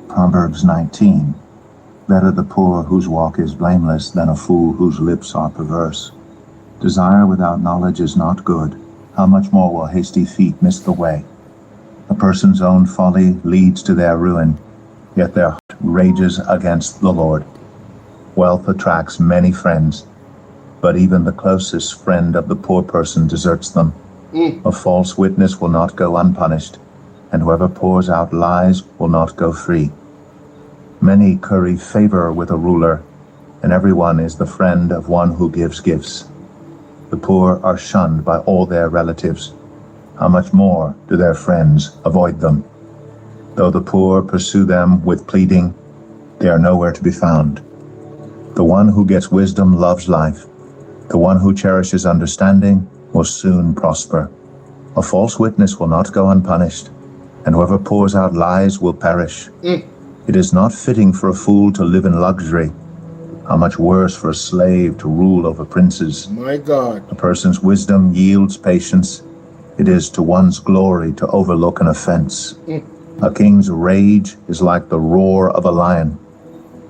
Proverbs 19. Better the poor whose walk is blameless than a fool whose lips are perverse. Desire without knowledge is not good. How much more will hasty feet miss the way? A person's own folly leads to their ruin, yet their heart rages against the Lord. Wealth attracts many friends, but even the closest friend of the poor person deserts them. A false witness will not go unpunished, and whoever pours out lies will not go free. Many curry favor with a ruler, and everyone is the friend of one who gives gifts. The poor are shunned by all their relatives. How much more do their friends avoid them? Though the poor pursue them with pleading, they are nowhere to be found. The one who gets wisdom loves life. The one who cherishes understanding will soon prosper. A false witness will not go unpunished, and whoever pours out lies will perish. It is not fitting for a fool to live in luxury. How much worse for a slave to rule over princes. My God. A person's wisdom yields patience. It is to one's glory to overlook an offense. A king's rage is like the roar of a lion,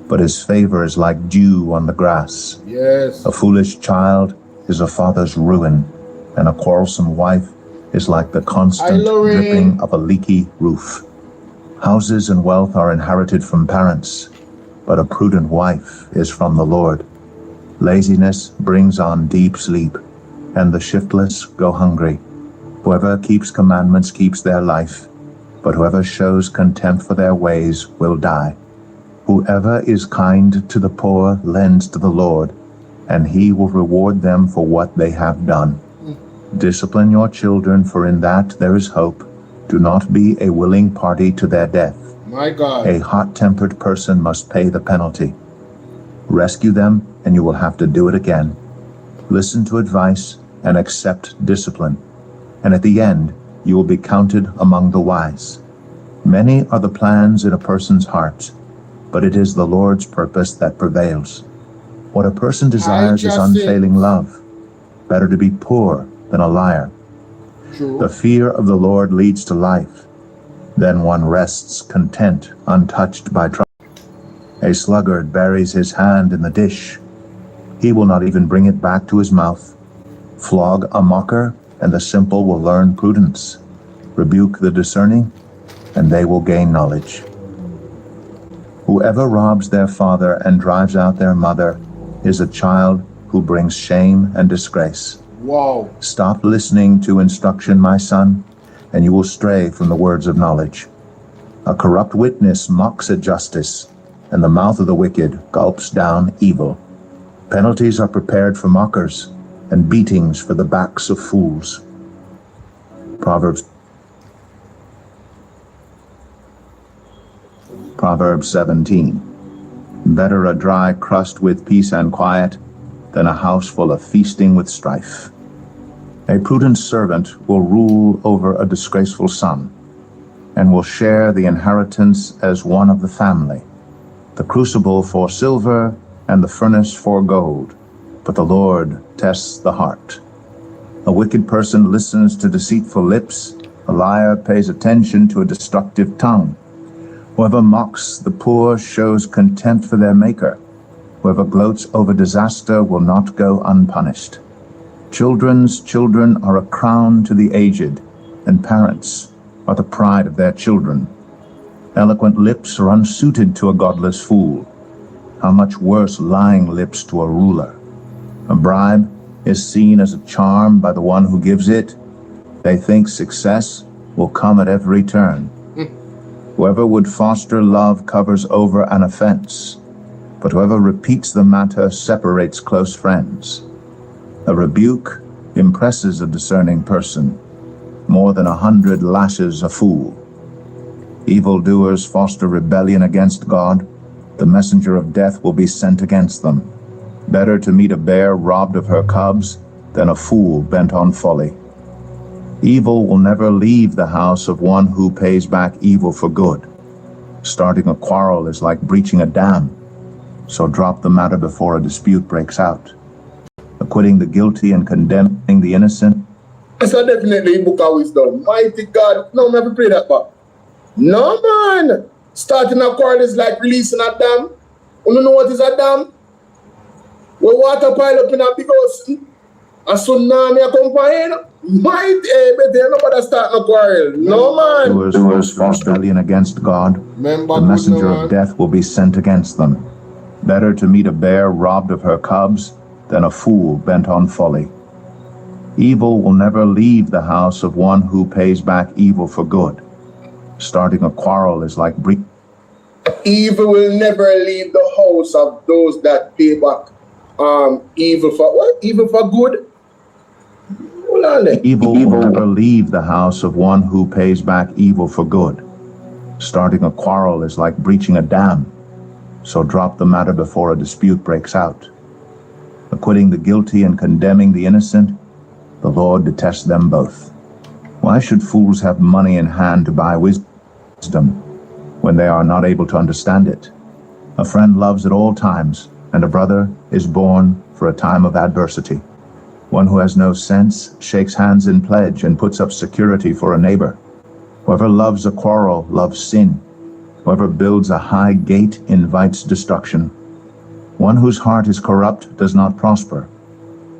but his favor is like dew on the grass. Yes. A foolish child is a father's ruin, and a quarrelsome wife is like the constant dripping of a leaky roof. Houses and wealth are inherited from parents, but a prudent wife is from the Lord. Laziness brings on deep sleep, and the shiftless go hungry. Whoever keeps commandments keeps their life, but whoever shows contempt for their ways will die. Whoever is kind to the poor lends to the Lord, and he will reward them for what they have done. Discipline your children, for in that there is hope. Do not be a willing party to their death. My God. A hot-tempered person must pay the penalty. Rescue them, and you will have to do it again. Listen to advice and accept discipline, and at the end you will be counted among the wise. Many are the plans in a person's heart, but it is the Lord's purpose that prevails. What a person desires is unfailing love. Better to be poor than a liar. True. The fear of the Lord leads to life. Then one rests content, untouched by trouble. A sluggard buries his hand in the dish. He will not even bring it back to his mouth. Flog a mocker, and the simple will learn prudence. Rebuke the discerning, and they will gain knowledge. Whoever robs their father and drives out their mother is a child who brings shame and disgrace. Wow. Stop listening to instruction, my son, and you will stray from the words of knowledge. A corrupt witness mocks at justice, and the mouth of the wicked gulps down evil. Penalties are prepared for mockers, and beatings for the backs of fools. Proverbs 17. Better a dry crust with peace and quiet than a house full of feasting with strife. A prudent servant will rule over a disgraceful son, and will share the inheritance as one of the family. The crucible for silver, and the furnace for gold, but the Lord tests the heart. A wicked person listens to deceitful lips. A liar pays attention to a destructive tongue. Whoever mocks the poor shows contempt for their maker. Whoever gloats over disaster will not go unpunished. Children's children are a crown to the aged, and parents are the pride of their children. Eloquent lips are unsuited to a godless fool. How much worse lying lips to a ruler. A bribe is seen as a charm by the one who gives it. They think success will come at every turn. Whoever would foster love covers over an offense, but whoever repeats the matter separates close friends. A rebuke impresses a discerning person. More than 100 lashes a fool. Evildoers foster rebellion against God. The messenger of death will be sent against them. Better to meet a bear robbed of her cubs than a fool bent on folly. Evil will never leave the house of one who pays back evil for good. Starting a quarrel is like breaching a dam, so drop the matter before a dispute breaks out. Acquitting the guilty and condemning the innocent. So definitely book of wisdom. Mighty God. No, never pray that back. No, man. Starting a quarrel is like releasing a dam. You know what is a dam? When water pile up in a big house, a tsunami accompanying. Might better nobody start no quarrel. No man. Doers false rebellion against God, Remember, the messenger good, of death will be sent against them. Better to meet a bear robbed of her cubs than a fool bent on folly. Evil will never leave the house of one who pays back evil for good. Starting a quarrel is like Evil will never leave the house of those that pay back evil for what? Evil for good? Hold on there. Evil will never leave the house of one who pays back evil for good. Starting a quarrel is like breaching a dam. So drop the matter before a dispute breaks out. Acquitting the guilty and condemning the innocent, the Lord detests them both. Why should fools have money in hand to buy wisdom when they are not able to understand it? A friend loves at all times, and a brother is born for a time of adversity. One who has no sense shakes hands in pledge and puts up security for a neighbor. Whoever loves a quarrel loves sin. Whoever builds a high gate invites destruction. One whose heart is corrupt does not prosper.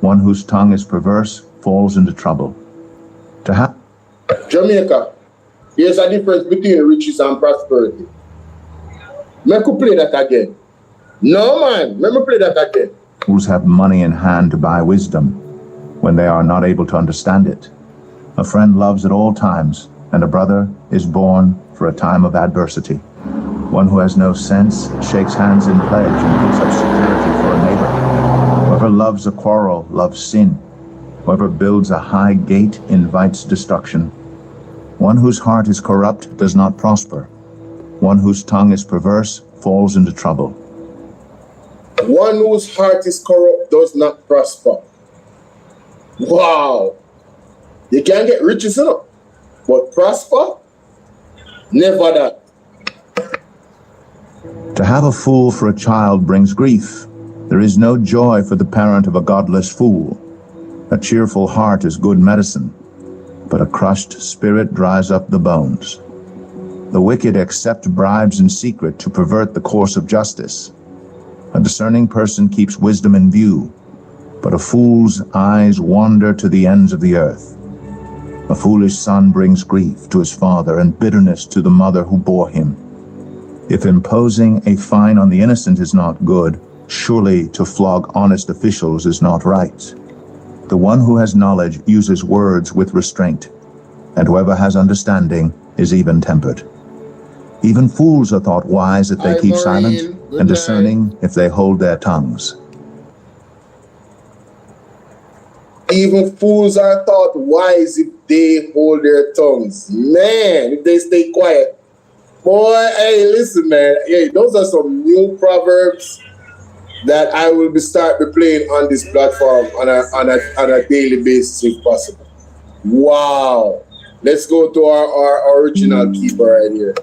One whose tongue is perverse falls into trouble. Jamaica, there's a difference between riches and prosperity. Make me play that again. No man, let me play that again. Fools have money in hand to buy wisdom when they are not able to understand it. A friend loves at all times, and a brother is born for a time of adversity. One who has no sense shakes hands in pledge and puts up security for a neighbor. Whoever loves a quarrel loves sin. Whoever builds a high gate invites destruction. One whose heart is corrupt does not prosper. One whose tongue is perverse falls into trouble. One whose heart is corrupt does not prosper. Wow. You can get riches, you know, but prosper? Never that. To have a fool for a child brings grief. There is no joy for the parent of a godless fool. A cheerful heart is good medicine, but a crushed spirit dries up the bones. The wicked accept bribes in secret to pervert the course of justice. A discerning person keeps wisdom in view, but a fool's eyes wander to the ends of the earth. A foolish son brings grief to his father and bitterness to the mother who bore him. If imposing a fine on the innocent is not good, surely to flog honest officials is not right. The one who has knowledge uses words with restraint, and whoever has understanding is even-tempered. Even fools are thought wise if they keep silent, and discerning if they hold their tongues. Even fools are thought wise if they hold their tongues. Man, if they stay quiet. Boy, hey, listen, man. Hey, those are some new proverbs that I will be playing on this platform on a daily basis if possible. Wow. Let's go to our original keeper right here.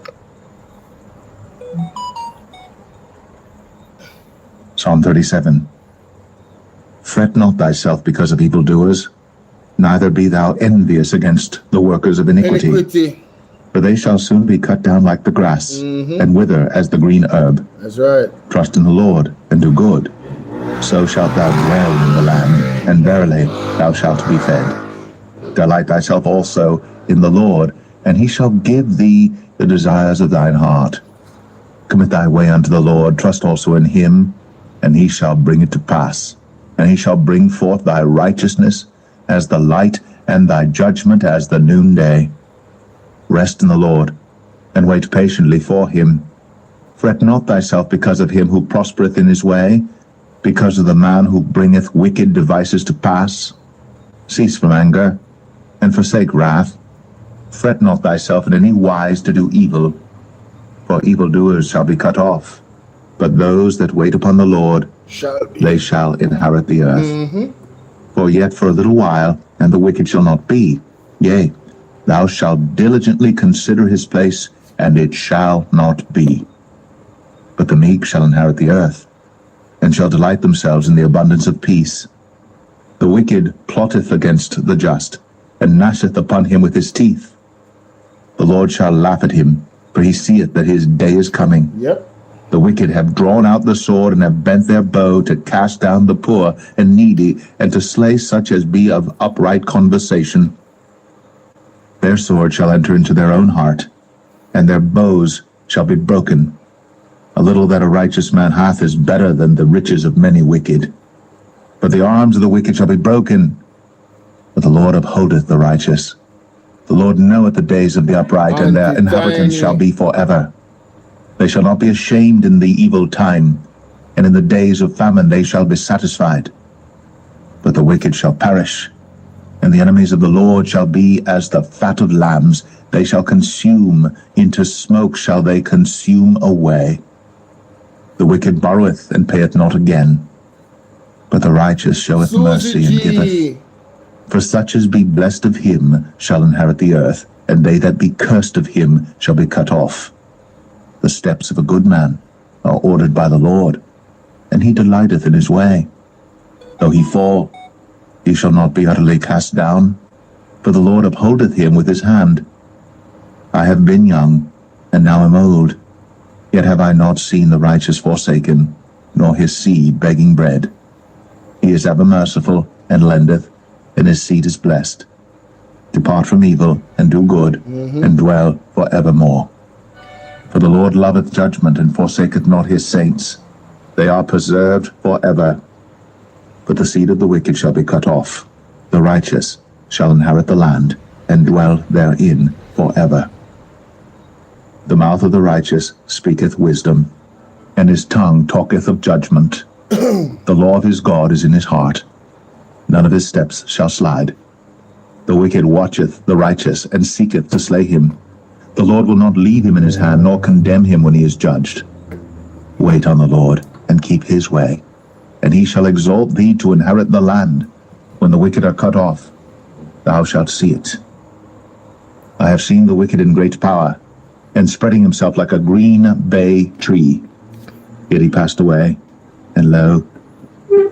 Psalm 37. Fret not thyself because of evildoers, neither be thou envious against the workers of iniquity. For they shall soon be cut down like the grass, and wither as the green herb. That's right. Trust in the Lord, and do good. So shalt thou dwell in the land, and verily thou shalt be fed. Delight thyself also in the Lord, and he shall give thee the desires of thine heart. Commit thy way unto the Lord, trust also in him, and he shall bring it to pass. And he shall bring forth thy righteousness as the light, and thy judgment as the noonday. Rest in the Lord, and wait patiently for him. Fret not thyself because of him who prospereth in his way, because of the man who bringeth wicked devices to pass. Cease from anger, and forsake wrath. Fret not thyself in any wise to do evil, for evildoers shall be cut off. But those that wait upon the Lord, they shall inherit the earth. For yet for a little while, and the wicked shall not be. Yea, thou shalt diligently consider his place, and it shall not be. But the meek shall inherit the earth, and shall delight themselves in the abundance of peace. The wicked plotteth against the just, and gnasheth upon him with his teeth. The Lord shall laugh at him, for he seeth that his day is coming. Yep. The wicked have drawn out the sword and have bent their bow to cast down the poor and needy and to slay such as be of upright conversation. Their sword shall enter into their own heart, and their bows shall be broken. A little that a righteous man hath is better than the riches of many wicked. But the arms of the wicked shall be broken, but the Lord upholdeth the righteous. The Lord knoweth the days of the upright, and their inhabitants shall be forever. They shall not be ashamed in the evil time, and in the days of famine they shall be satisfied. But the wicked shall perish, and the enemies of the Lord shall be as the fat of lambs. They shall consume, into smoke shall they consume away. The wicked borroweth and payeth not again, but the righteous showeth mercy and giveth. For such as be blessed of him shall inherit the earth, and they that be cursed of him shall be cut off. The steps of a good man are ordered by the Lord, and he delighteth in his way. Though he fall, he shall not be utterly cast down, for the Lord upholdeth him with his hand. I have been young, and now am old, yet have I not seen the righteous forsaken, nor his seed begging bread. He is ever merciful, and lendeth, and his seed is blessed. Depart from evil, and do good, and dwell for evermore. For the Lord loveth judgment, and forsaketh not his saints. They are preserved for ever. But the seed of the wicked shall be cut off. The righteous shall inherit the land, and dwell therein for ever. The mouth of the righteous speaketh wisdom, and his tongue talketh of judgment. The law of his God is in his heart. None of his steps shall slide. The wicked watcheth the righteous, and seeketh to slay him. The Lord will not leave him in his hand, nor condemn him when he is judged. Wait on the Lord, and keep his way, and he shall exalt thee to inherit the land. When the wicked are cut off, thou shalt see it. I have seen the wicked in great power, and spreading himself like a green bay tree. Yet he passed away, and lo,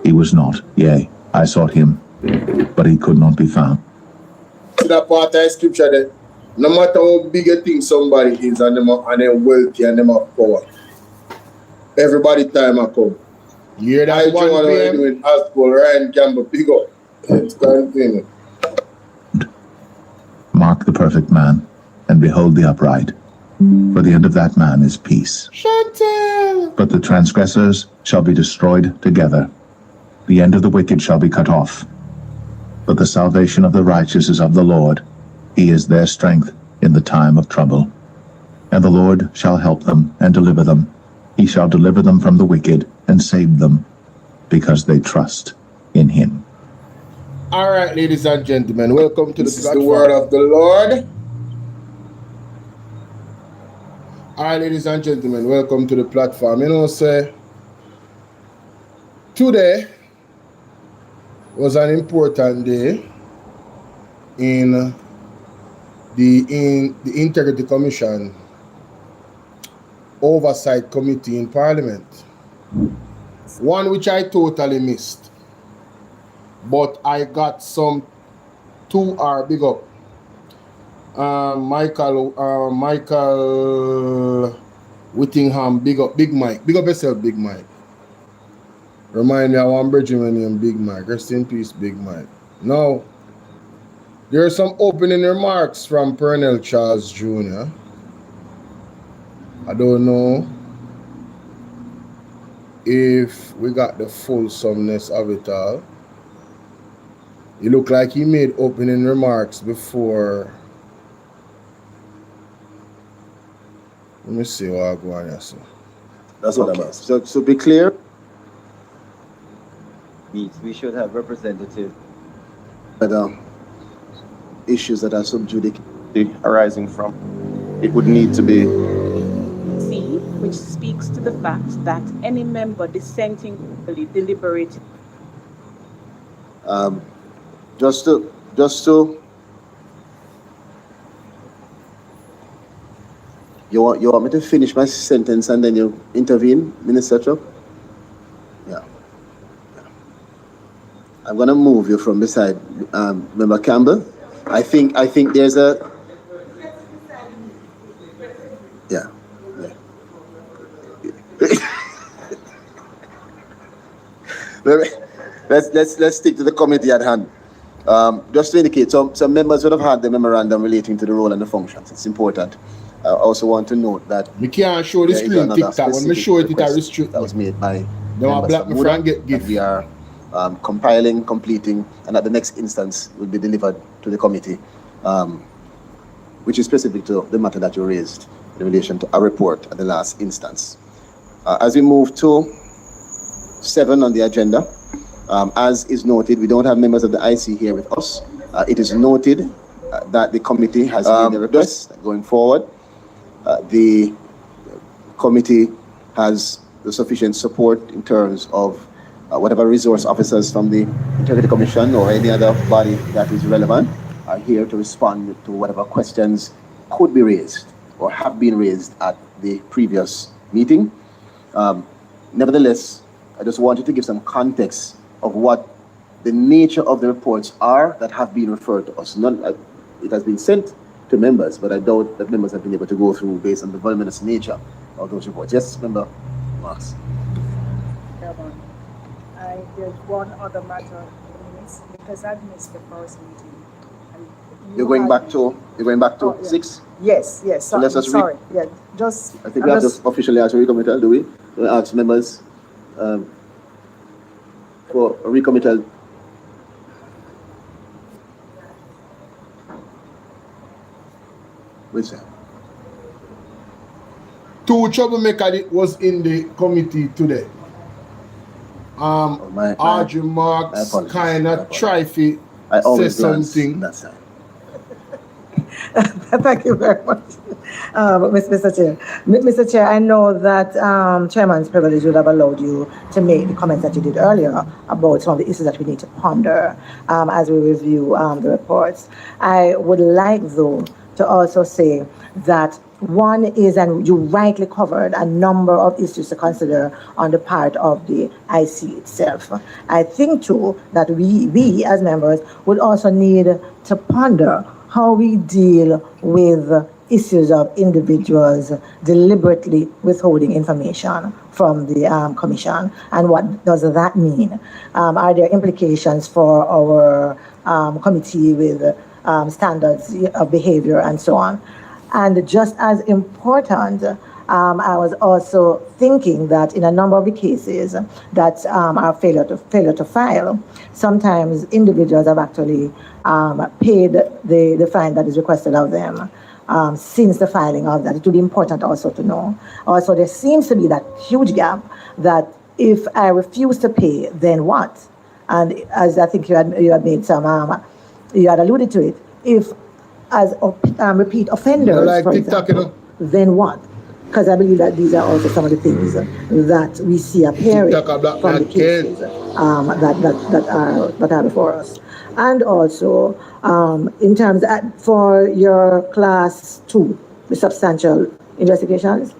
he was not. Yea, I sought him, but he could not be found. To that part of scripture there, no matter how big a thing somebody is, and them wealthy and them have power, everybody time I come. Yeah, I that's join one what I'm PM. doing. Asphalt, Ryan Campbell, big up. It's continue. Mark the perfect man, and behold the upright. For the end of that man is peace. Chantel. But the transgressors shall be destroyed together. The end of the wicked shall be cut off. But the salvation of the righteous is of the Lord. He is their strength in the time of trouble. And the Lord shall help them and deliver them. He shall deliver them from the wicked and save them, because they trust in him. All right, ladies and gentlemen, welcome to This the is the platform. word of the Lord. All right, ladies and gentlemen, welcome to the platform. You know, say, today was an important day in the Integrity Commission Oversight Committee in Parliament. One which I totally missed, but I got some 2R big up. Michael Whittingham, big up, Big Mike. Big up yourself, Big Mike. Remind me of one Benjamin named Big Mike. Rest in peace, Big Mike. Now, there are some opening remarks from Pernell Charles Jr. I don't know if we got the fullsomeness of it all. It looked like he made opening remarks before. Let me see what I go on here. So. That's what I'm asking. So be clear. We should have representative issues that are subjudice arising from. It would need to be C, which speaks to the fact that any member dissenting deliberating. just to you want me to finish my sentence and then you intervene, Minister Chuck? Yeah. I'm gonna move you from beside Member Campbell. I think there's a yeah. Let's stick to the committee at hand. Just to indicate, some members would have had the memorandum relating to the role and the functions. It's important. I also want to note that We can't show the there is screen another TikTok. When we specific show it, it request restrict. that was made by Now I members black of my MUDA friend get that gift. we are compiling, completing, and at the next instance will be delivered to the committee, which is specific to the matter that you raised in relation to a report at the last instance. As we move to 7 on the agenda, as is noted, we don't have members of the IC here with us. It is noted that the committee has made a request going forward. The committee has the sufficient support in terms of whatever resource officers from the Integrity Commission or any other body that is relevant are here to respond to whatever questions could be raised or have been raised at the previous meeting. Nevertheless, I just wanted to give some context of what the nature of the reports are that have been referred to us. It has been sent to members, but I doubt that members have been able to go through based on the voluminous nature of those reports. Yes, Member Marks. There's one other matter because I missed the first meeting. You're going back to 6? Yes. So let's just sorry. Yeah, just. I think we have to officially ask a recommittal, do we? We ask members for a recommittal. What's that? 2 troublemaker was in the committee today. Audrey Marks kind of trify said something. That's it. Thank you very much, Mr. Chair. Mr. Chair, I know that Chairman's privilege would have allowed you to make the comments that you did earlier about some of the issues that we need to ponder as we review the reports. I would like, though, to also say that one is, and you rightly covered, a number of issues to consider on the part of the IC itself. I think, too, that we as members would also need to ponder how we deal with issues of individuals deliberately withholding information from the Commission, and what does that mean? Are there implications for our committee with standards of behavior and so on? And just as important, I was also thinking that in a number of the cases that are failure to file, sometimes individuals have actually paid the fine that is requested of them since the filing of that. It would be important also to know. Also, there seems to be that huge gap that if I refuse to pay, then what? And as I think you had made some, you had alluded to it, if as repeat offenders, like for TikTok, example, then what? Because I believe that these are also some of the things that we see appearing from the cases that are before us. And also, in terms for your class 2, the substantial investigations,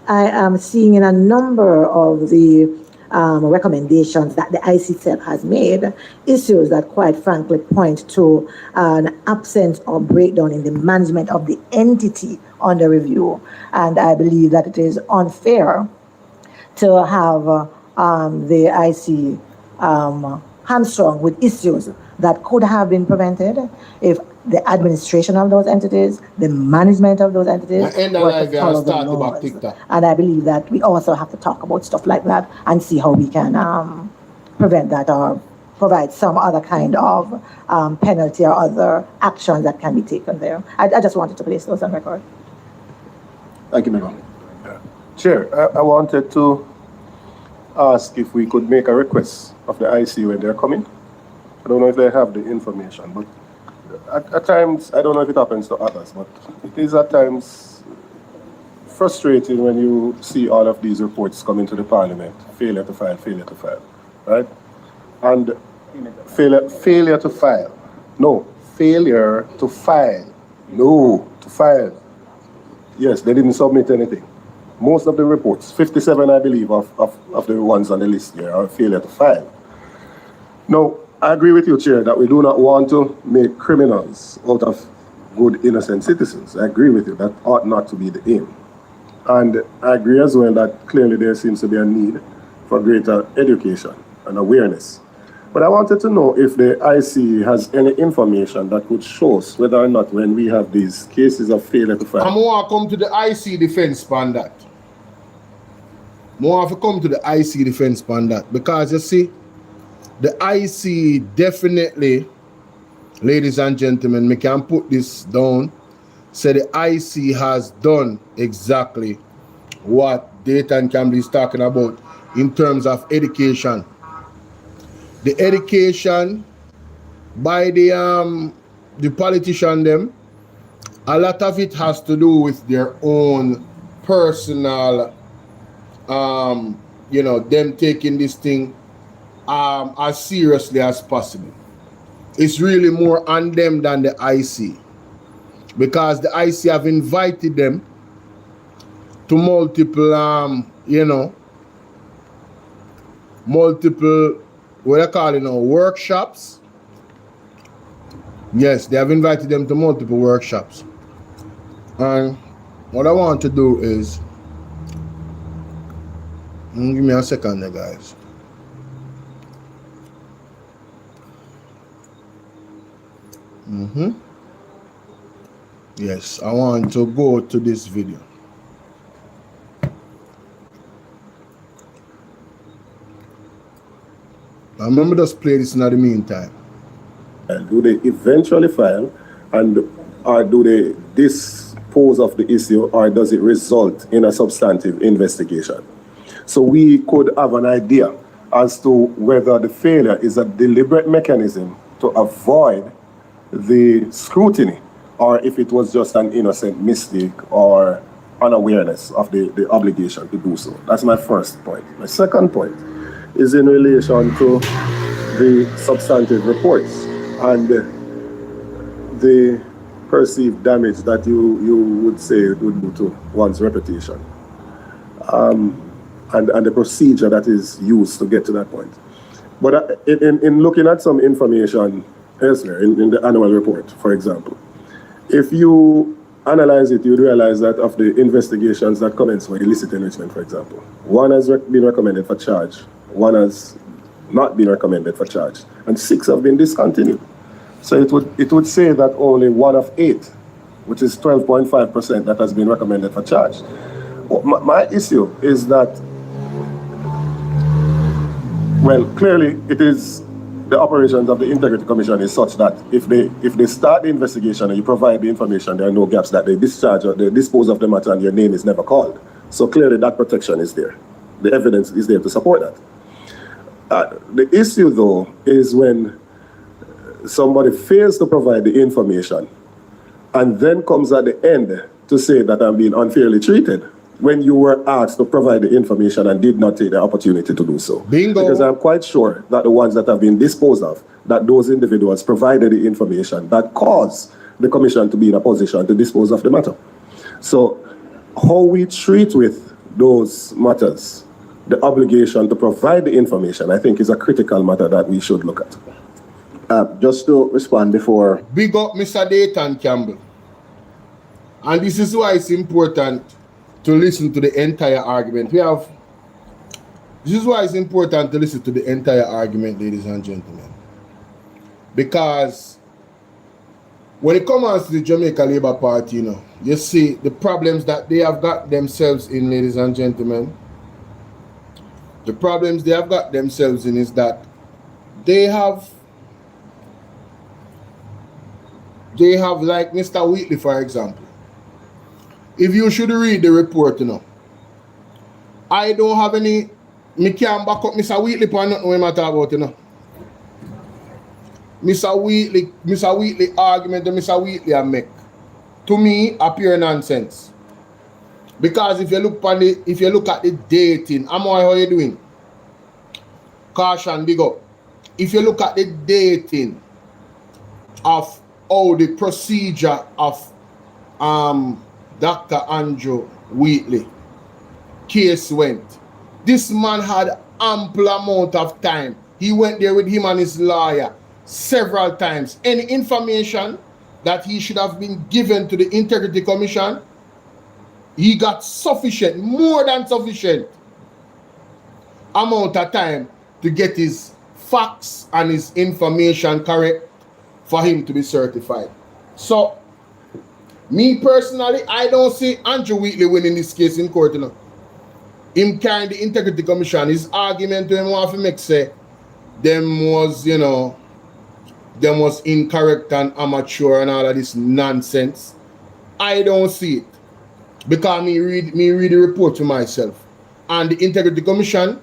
I am seeing in a number of the recommendations that the IC itself has made, issues that quite frankly point to an absence or breakdown in the management of the entity under review. And I believe that it is unfair to have the IC hamstrung with issues that could have been prevented if the administration of those entities, the management of those entities, and I believe that we also have to talk about stuff like that and see how we can prevent that or provide some other kind of penalty or other actions that can be taken there. I just wanted to place those on record. Thank you, Member. Chair, I wanted to ask if we could make a request of the IC when they're coming. I don't know if they have the information, but at times, I don't know if it happens to others, but it is at times frustrating when you see all of these reports coming to the Parliament, failure to file, right? And failure to file. No, failure to file. No, to file. Yes, they didn't submit anything. Most of the reports, 57, I believe, of the ones on the list here are failure to file. Now, I agree with you, Chair, that we do not want to make criminals out of good, innocent citizens. I agree with you. That ought not to be the aim. And I agree as well that clearly there seems to be a need for greater education and awareness. But I wanted to know if the IC has any information that could show us whether or not when we have these cases of failure to file. I want to come to the IC defense on that. I want to come to the IC defense on that. Because you see, the IC definitely, ladies and gentlemen, we can put this down. So the IC has done exactly what Dayton Campbell is talking about in terms of education. The education by the politician them, a lot of it has to do with their own personal, you know, them taking this thing as seriously as possible. It's really more on them than the IC, because the IC have invited them to multiple, you know, multiple, what I call it now, workshops. Yes, they have invited them to multiple workshops. And what I want to do is, give me a second there, guys. Yes, I want to go to this video. I remember just play this in the meantime. Do they eventually file, and or do they dispose of the issue, or does it result in a substantive investigation? So we could have an idea as to whether the failure is a deliberate mechanism to avoid the scrutiny, or if it was just an innocent mistake or unawareness of the obligation to do so. That's my first point. My second point is in relation to the substantive reports and the perceived damage that you would say it would do to one's reputation, and the procedure that is used to get to that point. But in looking at some information elsewhere, in the annual report, for example, if you analyze it, you realize that of the investigations that commence for illicit enrichment, for example, one has been recommended for charge, one has not been recommended for charge, and 6 have been discontinued. So it would say that only 1 of 8, which is 12.5%, that has been recommended for charge. My issue is that, well, clearly it is the operations of the Integrity Commission is such that if they start the investigation and you provide the information, there are no gaps, that they discharge or they dispose of the matter and your name is never called. So clearly that protection is there. The evidence is there to support that. The issue, though, is when somebody fails to provide the information and then comes at the end to say that I'm being unfairly treated when you were asked to provide the information and did not take the opportunity to do so. Bingo. Because I'm quite sure that the ones that have been disposed of, that those individuals provided the information that caused the commission to be in a position to dispose of the matter. So how we treat with those matters, the obligation to provide the information, I think is a critical matter that we should look at. Just to respond before. Big up Mr. Dayton Campbell. And this is why it's important to listen to the entire argument. This is why it's important to listen to the entire argument, ladies and gentlemen. Because when it comes to the Jamaica Labour Party, you know, you see the problems that they have got themselves in, ladies and gentlemen. The problems they have got themselves in is that they have like Mr. Wheatley, for example. If you should read the report, you know, I don't have any, me can't back up Mr. Wheatley for nothing when I talk about, you know. Mr. Wheatley argument that Mr. Wheatley I make, to me, appear nonsense. Because if you look at the dating, how you doing? Caution, big up. If you look at the dating of how the procedure of Dr. Andrew Wheatley case went, this man had ample amount of time. He went there with him and his lawyer several times. Any information that he should have been given to the Integrity Commission, he got sufficient, more than sufficient amount of time to get his facts and his information correct for him to be certified. So, me personally, I don't see Andrew Wheatley winning this case in court, you know. Him carrying the Integrity Commission, his argument to him want to make say them was incorrect and amateur and all of this nonsense. I don't see it. Because me read the report for myself. And the Integrity Commission,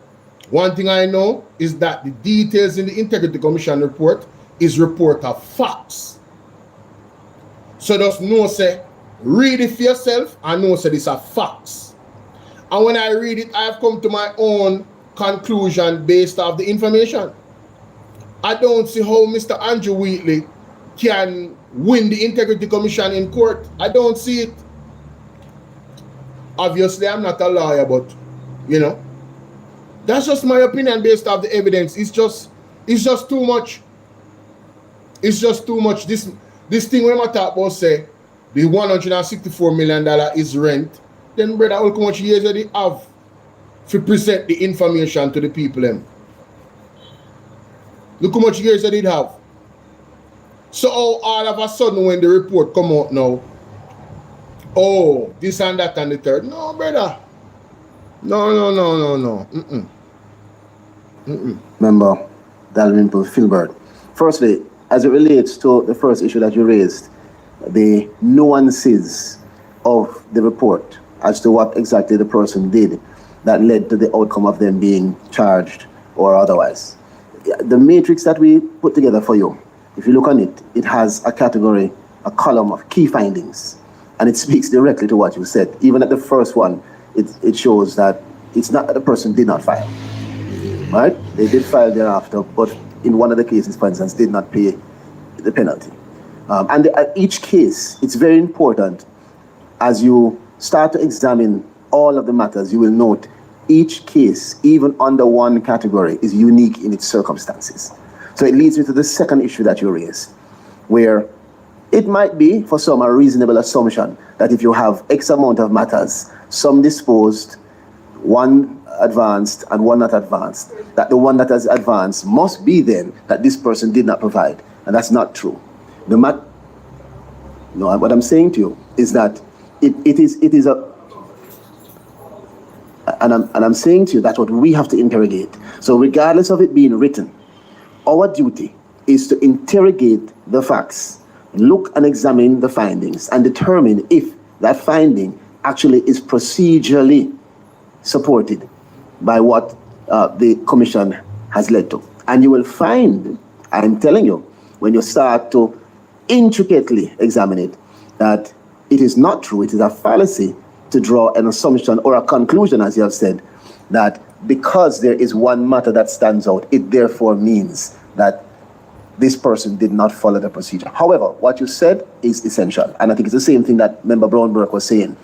one thing I know is that the details in the Integrity Commission report is report of facts. So just know say, read it for yourself and know say these are facts. And when I read it, I have come to my own conclusion based off the information. I don't see how Mr. Andrew Wheatley can win the Integrity Commission in court. I don't see it. Obviously, I'm not a lawyer, but, you know, that's just my opinion based off the evidence. It's just too much. It's just too much. This thing when I talk about say, the $164 million is rent, then brother, how much years do they have to present the information to the people them? Look how much years they have. So all of a sudden when the report come out now, oh, this and that and the third. No, brother. No. Member Dalrymple Filbert. Firstly, as it relates to the first issue that you raised, the nuances of the report as to what exactly the person did that led to the outcome of them being charged or otherwise. The matrix that we put together for you, if you look on it, it has a category, a column of key findings, and it speaks directly to what you said. Even at the first one, it shows that it's not that the person did not file, right? They did file thereafter, but in one of the cases, for instance, did not pay the penalty. At each case, it's very important as you start to examine all of the matters, you will note each case, even under one category, is unique in its circumstances. So it leads me to the second issue that you raised, where it might be, for some, a reasonable assumption that if you have X amount of matters, some disposed, one advanced and one not advanced, that the one that has advanced must be then that this person did not provide. And that's not true. What I'm saying to you is that it is a, and I'm saying to you that's what we have to interrogate. So regardless of it being written, our duty is to interrogate the facts, look and examine the findings, and determine if that finding actually is procedurally supported by what the commission has led to. And you will find, I'm telling you, when you start to intricately examine it, that it is not true, it is a fallacy to draw an assumption or a conclusion, as you have said, that because there is one matter that stands out, it therefore means that this person did not follow the procedure. However, what you said is essential, and I think it's the same thing that Member Brownberg was saying,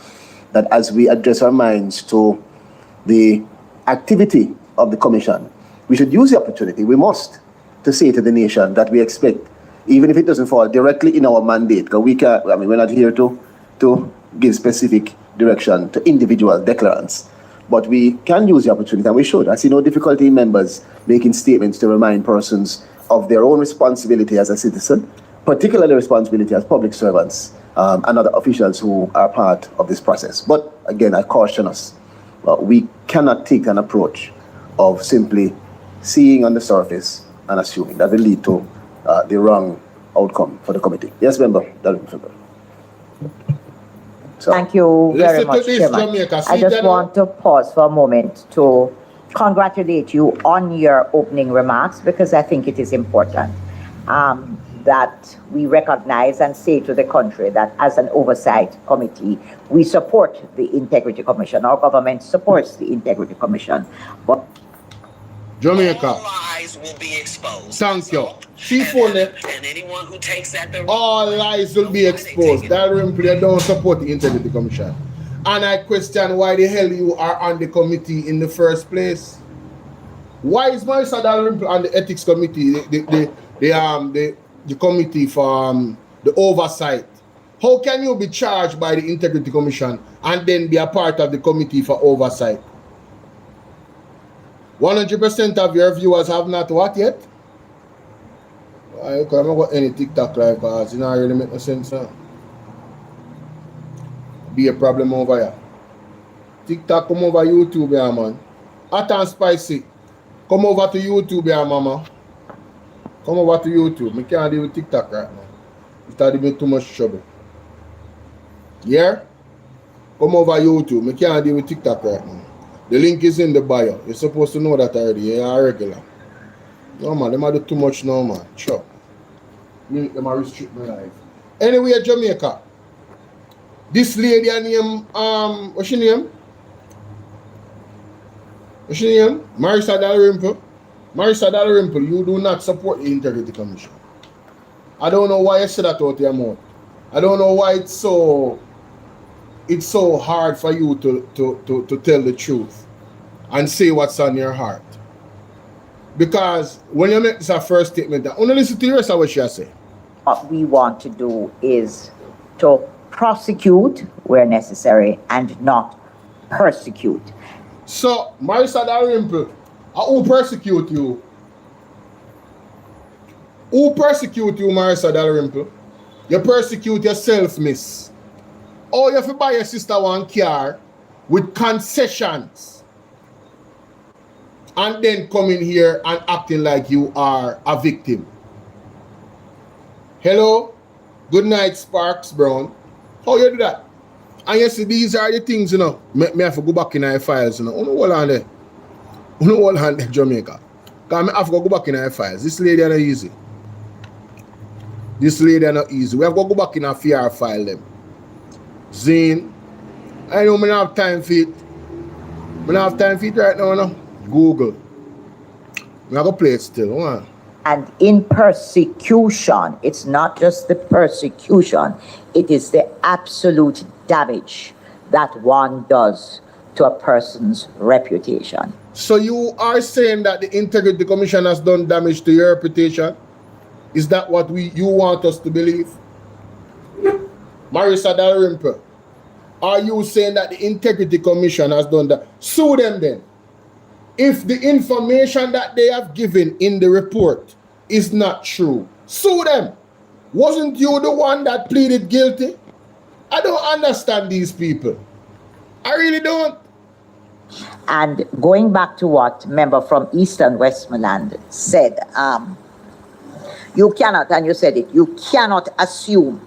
that as we address our minds to the activity of the commission, we should use the opportunity, we must, to say to the nation that we expect, even if it doesn't fall directly in our mandate, because we're not here to give specific direction to individual declarants, but we can use the opportunity, and we should. I see no difficulty in members making statements to remind persons of their own responsibility as a citizen, particularly responsibility as public servants and other officials who are part of this process. But again, I caution us, we cannot take an approach of simply seeing on the surface and assuming that will lead to the wrong outcome for the committee. Yes, member. So, thank you very much, Chairman. I just want to pause for a moment to congratulate you on your opening remarks, because I think it is important that we recognize and say to the country that as an oversight committee, we support the Integrity Commission. Our government supports the Integrity Commission. But Jamaica. All lies will be exposed. Thank you. And anyone who takes that, all lies will be exposed. Dalrymple don't support the Integrity Commission. And I question why the hell you are on the committee in the first place. Why is Marissa Dalrymple on the Ethics Committee, the committee for the Oversight? How can you be charged by the Integrity Commission and then be a part of the committee for Oversight? 100% of your viewers have not what yet? I can't got any TikTok live because it don't really make no sense. Be a problem over here. TikTok come over YouTube, yeah, man. Hot and spicy. Come over to YouTube, yeah, mama. Come over to YouTube. I can't deal with TikTok right now. It's starting to be too much trouble. Yeah? Come over YouTube. I can't deal with TikTok right now. The link is in the bio. You're supposed to know that already. You're regular. No, man. They might do too much now, man. Sure. They might restrict my life. Anyway, Jamaica. This lady, her name, what's her name? What's her name? Marissa Dalrymple. Marissa Dalrymple, you do not support the Integrity Commission. I don't know why you said that out your mouth. I don't know why it's so hard for you to tell the truth and say what's on your heart. Because when you make this a first statement, I want to listen to the rest of what she has say. What we want to do is to prosecute where necessary and not persecute. So, Marissa Dalrymple, who persecute you? Who persecute you, Marissa Dalrymple? You persecute yourself, miss. Or you have to buy your sister one car with concessions and then come in here and acting like you are a victim. Hello? Good night, Sparks Brown. How you do that? And you see, these are the things, you know, me have to go back in our files, you know. Hold on there. Hold on there, Jamaica. Because I have to go back in our files. This lady are not easy. This lady are not easy. We have to go back in our FR file them. Zane, I know I don't have time for it. I don't have time for it right now, no? Google. I go play it still. Hold on. And in persecution, it's not just the persecution, it is the absolute damage that one does to a person's reputation. So you are saying that the Integrity Commission has done damage to your reputation? Is that what you want us to believe? Marissa Dalrymple, are you saying that the Integrity Commission has done that? Sue them then. If the information that they have given in the report is not true, sue them. Wasn't you the one that pleaded guilty? I don't understand these people. I really don't. And going back to what member from Eastern Westmoreland said, you cannot, and you said it, you cannot assume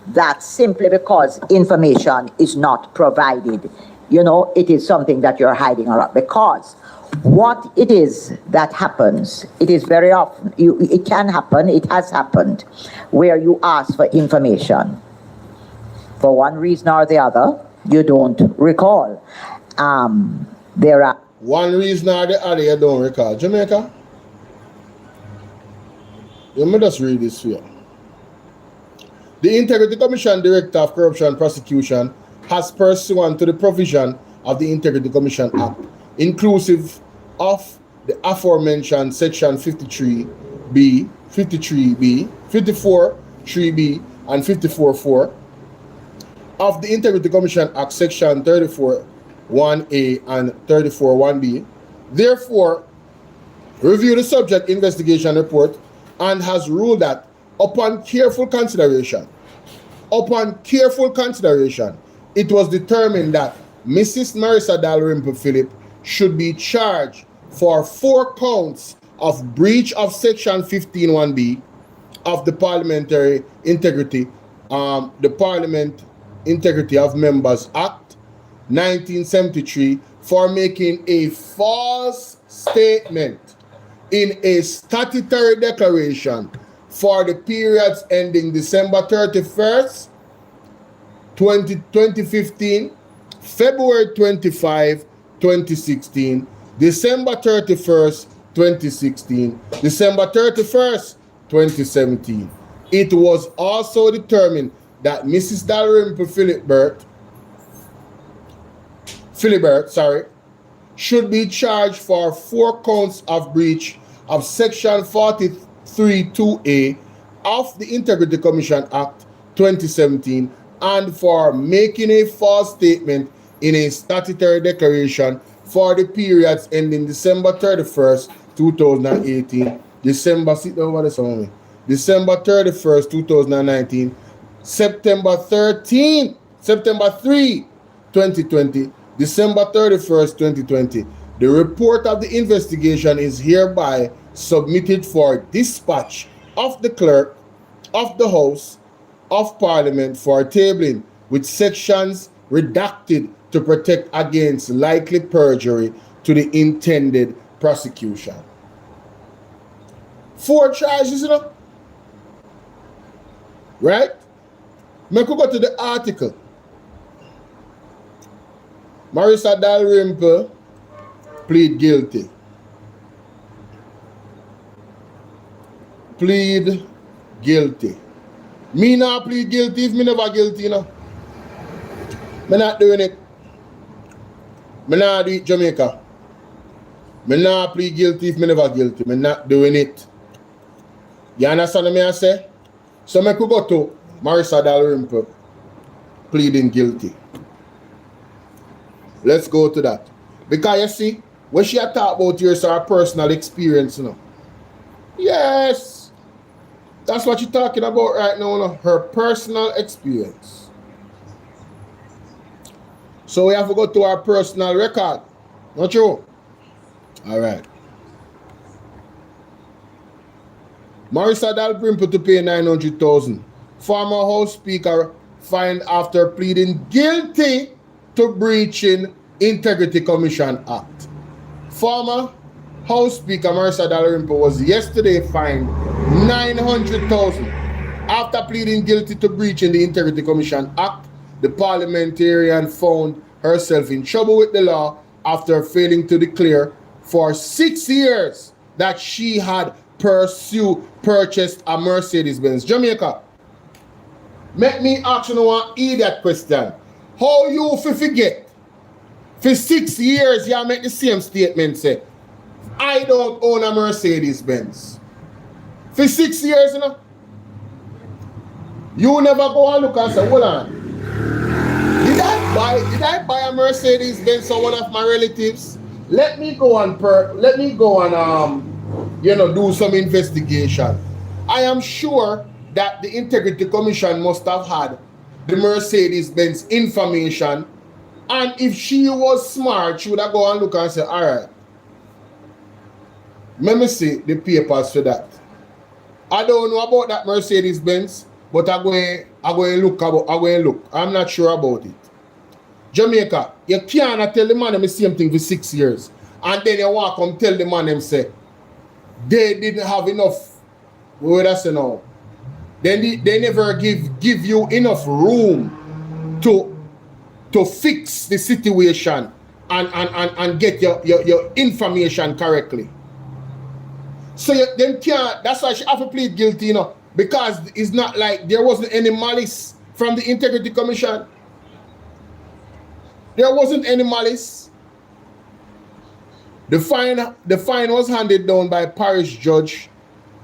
that simply because information is not provided, you know, it is something that you're hiding around. Because what it is that happens, it is very often, it can happen, it has happened, where you ask for information. For one reason or the other, you don't recall. There are... One reason or the other, you don't recall. Jamaica? Let me just read this here. The Integrity Commission Director of Corruption and Prosecution has pursuant to the provision of the Integrity Commission Act, inclusive of the aforementioned Section 53B, 53B, 54, 3B, and 54.4 of the Integrity Commission Act, Section 34.1A and 34.1B, therefore, review the subject investigation report and has ruled that upon careful consideration, it was determined that Mrs. Marissa Dalrymple Phillip should be charged for 4 counts of breach of Section 15.1B of the Parliamentary Integrity, the Parliament Integrity of Members Act 1973 for making a false statement in a statutory declaration for the periods ending December 31st, 2015, February 25, 2016, December 31st, 2016, December 31st, 2017. It was also determined that Mrs. Dalrymple Philibert, should be charged for 4 counts of breach of Section 43.2A of the Integrity Commission Act 2017 and for making a false statement in a statutory declaration for the periods ending December 31st, 2018, December 31st, 2019, September 3, 2020, December 31st, 2020. The report of the investigation is hereby submitted for dispatch of the clerk of the House of Parliament for tabling, with sections redacted to protect against likely perjury to the intended prosecution. 4 charges, you know? Right? Me could go to the article. Marissa Dalrymple plead guilty. Plead guilty. Me not plead guilty if me never guilty, you know. Me not doing it. Me not do it Jamaica. Me not plead guilty if me never guilty. Me not doing it. You understand what I say? So me could go to Marissa Dalrymple pleading guilty. Let's go to that. Because you see, when she talk about yours, her personal experience, you know. Yes. That's what you're talking about right now, you know? Her personal experience. So we have to go to our personal record. Not true? All right. Marissa Dalrymple to pay $900,000. Former House Speaker fined after pleading guilty to breaching Integrity Commission Act. Former House Speaker Marissa Dalrymple was yesterday fined $900,000 after pleading guilty to breaching the Integrity Commission Act. The parliamentarian found herself in trouble with the law after failing to declare for 6 years that she had purchased a Mercedes-Benz. Jamaica, make me ask you one idiot question. How you forget? For 6 years, you make the same statement, say, I don't own a Mercedes-Benz. For 6 years, you know? You never go and look and say, hold on. Did I buy a Mercedes-Benz for one of my relatives? Let me go and do some investigation. I am sure that the Integrity Commission must have had the Mercedes-Benz information, and if she was smart, she would have go and look and say, all right, let me see the papers for that. I don't know about that Mercedes-Benz, but I'm going to look. I'm not sure about it. Jamaica, you can't tell the man the same thing for 6 years, and then you want to come tell the man them say they didn't have enough. What I say now? They never give you enough room to fix the situation and get your information correctly. So them can't. That's why she have to plead guilty, you know, because it's not like there wasn't any malice from the Integrity Commission. There wasn't any malice. The fine was handed down by Parish Judge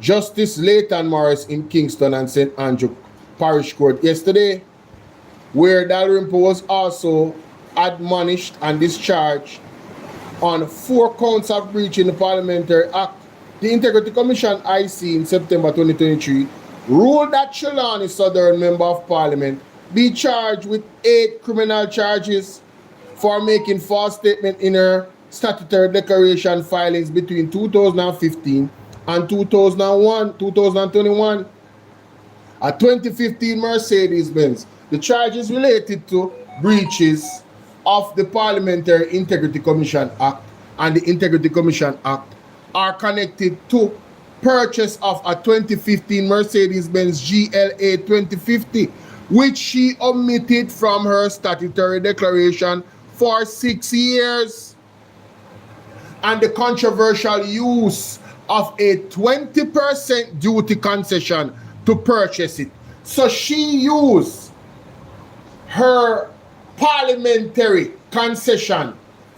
Justice Leighton Morris in Kingston and St. Andrew Parish Court yesterday, where Dalrymple was also admonished and discharged on 4 counts of breaching the Parliamentary Act. The Integrity Commission IC in September 2023 ruled that Trelawney Southern Member of Parliament be charged with 8 criminal charges for making false statement in her statutory declaration filings between 2015 and 2021. A 2015 Mercedes-Benz. The charges related to breaches of the Parliamentary Integrity Commission Act and the Integrity Commission Act are connected to purchase of a 2015 Mercedes-Benz GLA 2050, which she omitted from her statutory declaration for 6 years, and the controversial use of a 20% duty concession to purchase it. So she used her parliamentary concession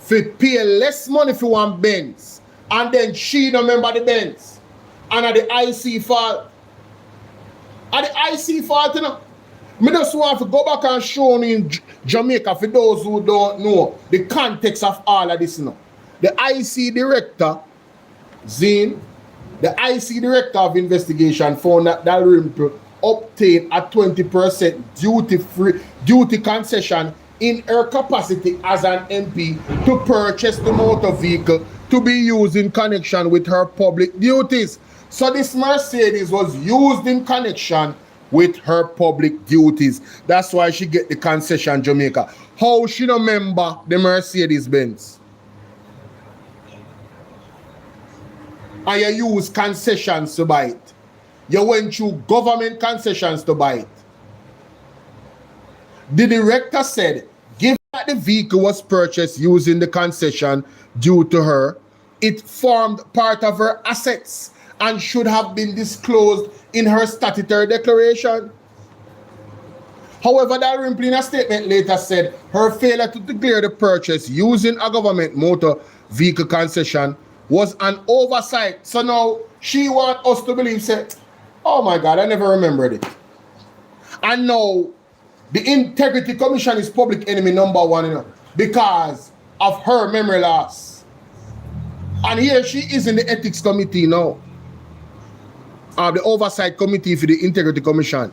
to pay less money for one Benz, and then she don't remember the Benz. And at the IC fault. At the IC fault, you know. Me just want to go back and show me in Jamaica, for those who don't know the context of all of this. The IC director, Zane, the IC director of investigation found that Dalrymple obtained a 20% duty concession in her capacity as an MP to purchase the motor vehicle to be used in connection with her public duties. So this Mercedes was used in connection with her public duties. That's why she get the concession, Jamaica. How she don't remember the Mercedes Benz? And you use concessions to buy it. You went through government concessions to buy it. The director said, given that the vehicle was purchased using the concession due to her, it formed part of her assets and should have been disclosed in her statutory declaration. However, Dalrymple in a statement later said her failure to declare the purchase using a government motor vehicle concession was an oversight. So now she wants us to believe, say, oh my God, I never remembered it. And now the Integrity Commission is public enemy number one, because of her memory loss. And here she is in the Ethics Committee now. The Oversight Committee for the Integrity Commission,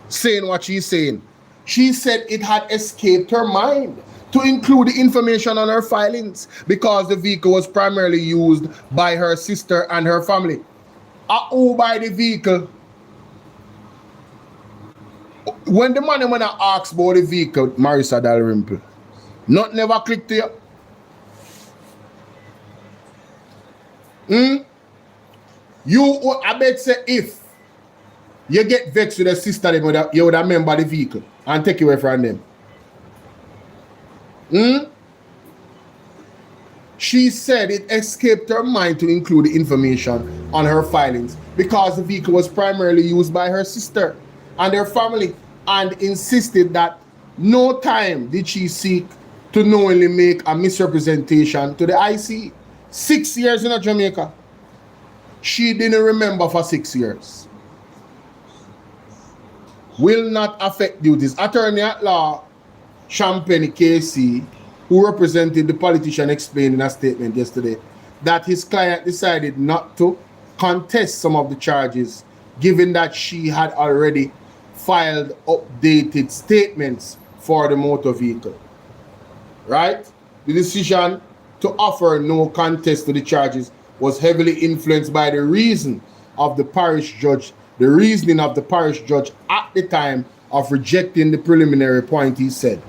saying what she's saying. She said it had escaped her mind to include the information on her filings because the vehicle was primarily used by her sister and her family. Who buy the vehicle? When the man when I asked about the vehicle, Marissa Dalrymple, not never clicked to you. You, I bet say if you get vexed with the sister, you would have remember the vehicle and take it away from them. She said it escaped her mind to include the information on her filings because the vehicle was primarily used by her sister and her family, and insisted that no time did she seek to knowingly make a misrepresentation to the IC. 6 years in Jamaica. She didn't remember for 6 years. Will not affect duties. Attorney at law Champagne KC, who represented the politician, explained in a statement yesterday that his client decided not to contest some of the charges, given that she had already filed updated statements for the motor vehicle. Right? The decision to offer no contest to the charges was heavily influenced by the reasoning of the parish judge at the time of rejecting the preliminary point. He said,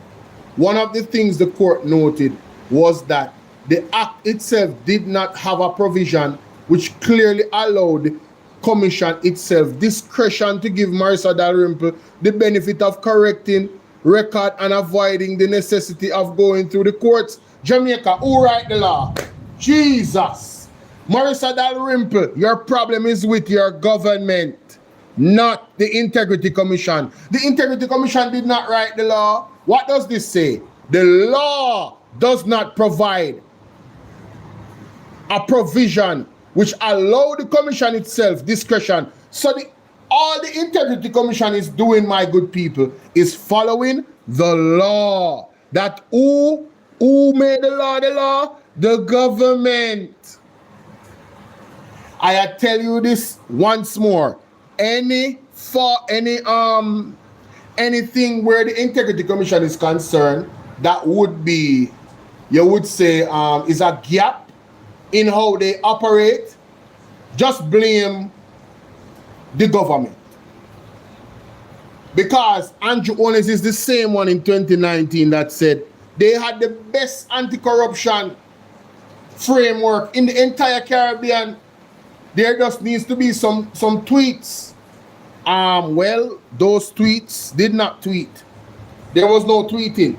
one of the things the court noted was that the act itself did not have a provision which clearly allowed the commission itself discretion to give Marissa Dalrymple the benefit of correcting record and avoiding the necessity of going through the courts. Jamaica, who write the law? Jesus. Marissa Dalrymple, your problem is with your government, not the Integrity Commission. The Integrity Commission did not write the law. What does this say? The law does not provide a provision which allow the commission itself discretion. So all the Integrity Commission is doing, my good people, is following the law. That who made the law? The law? The government. I tell you this once more. Anything where the Integrity Commission is concerned, that would be, you would say, is a gap in how they operate, just blame the government. Because Andrew Owens is the same one in 2019 that said they had the best anti-corruption framework in the entire Caribbean. There just needs to be some tweets. Well, those tweets did not tweet. There was no tweeting.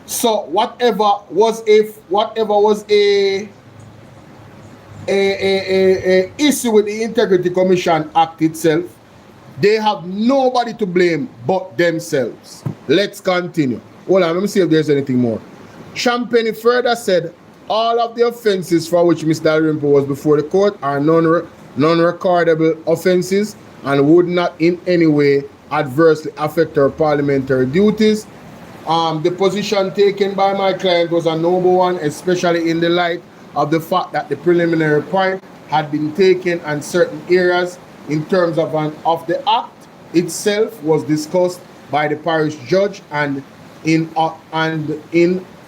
So whatever was a issue with the Integrity Commission Act itself, they have nobody to blame but themselves. Let's continue. Hold on, let me see if there's anything more. Champagne further said all of the offenses for which Ms. Dalrymple was before the court are non-recordable offenses and would not in any way adversely affect her parliamentary duties. The position taken by my client was a noble one, especially in the light of the fact that the preliminary point had been taken and certain areas in terms of the act itself was discussed by the parish judge, and in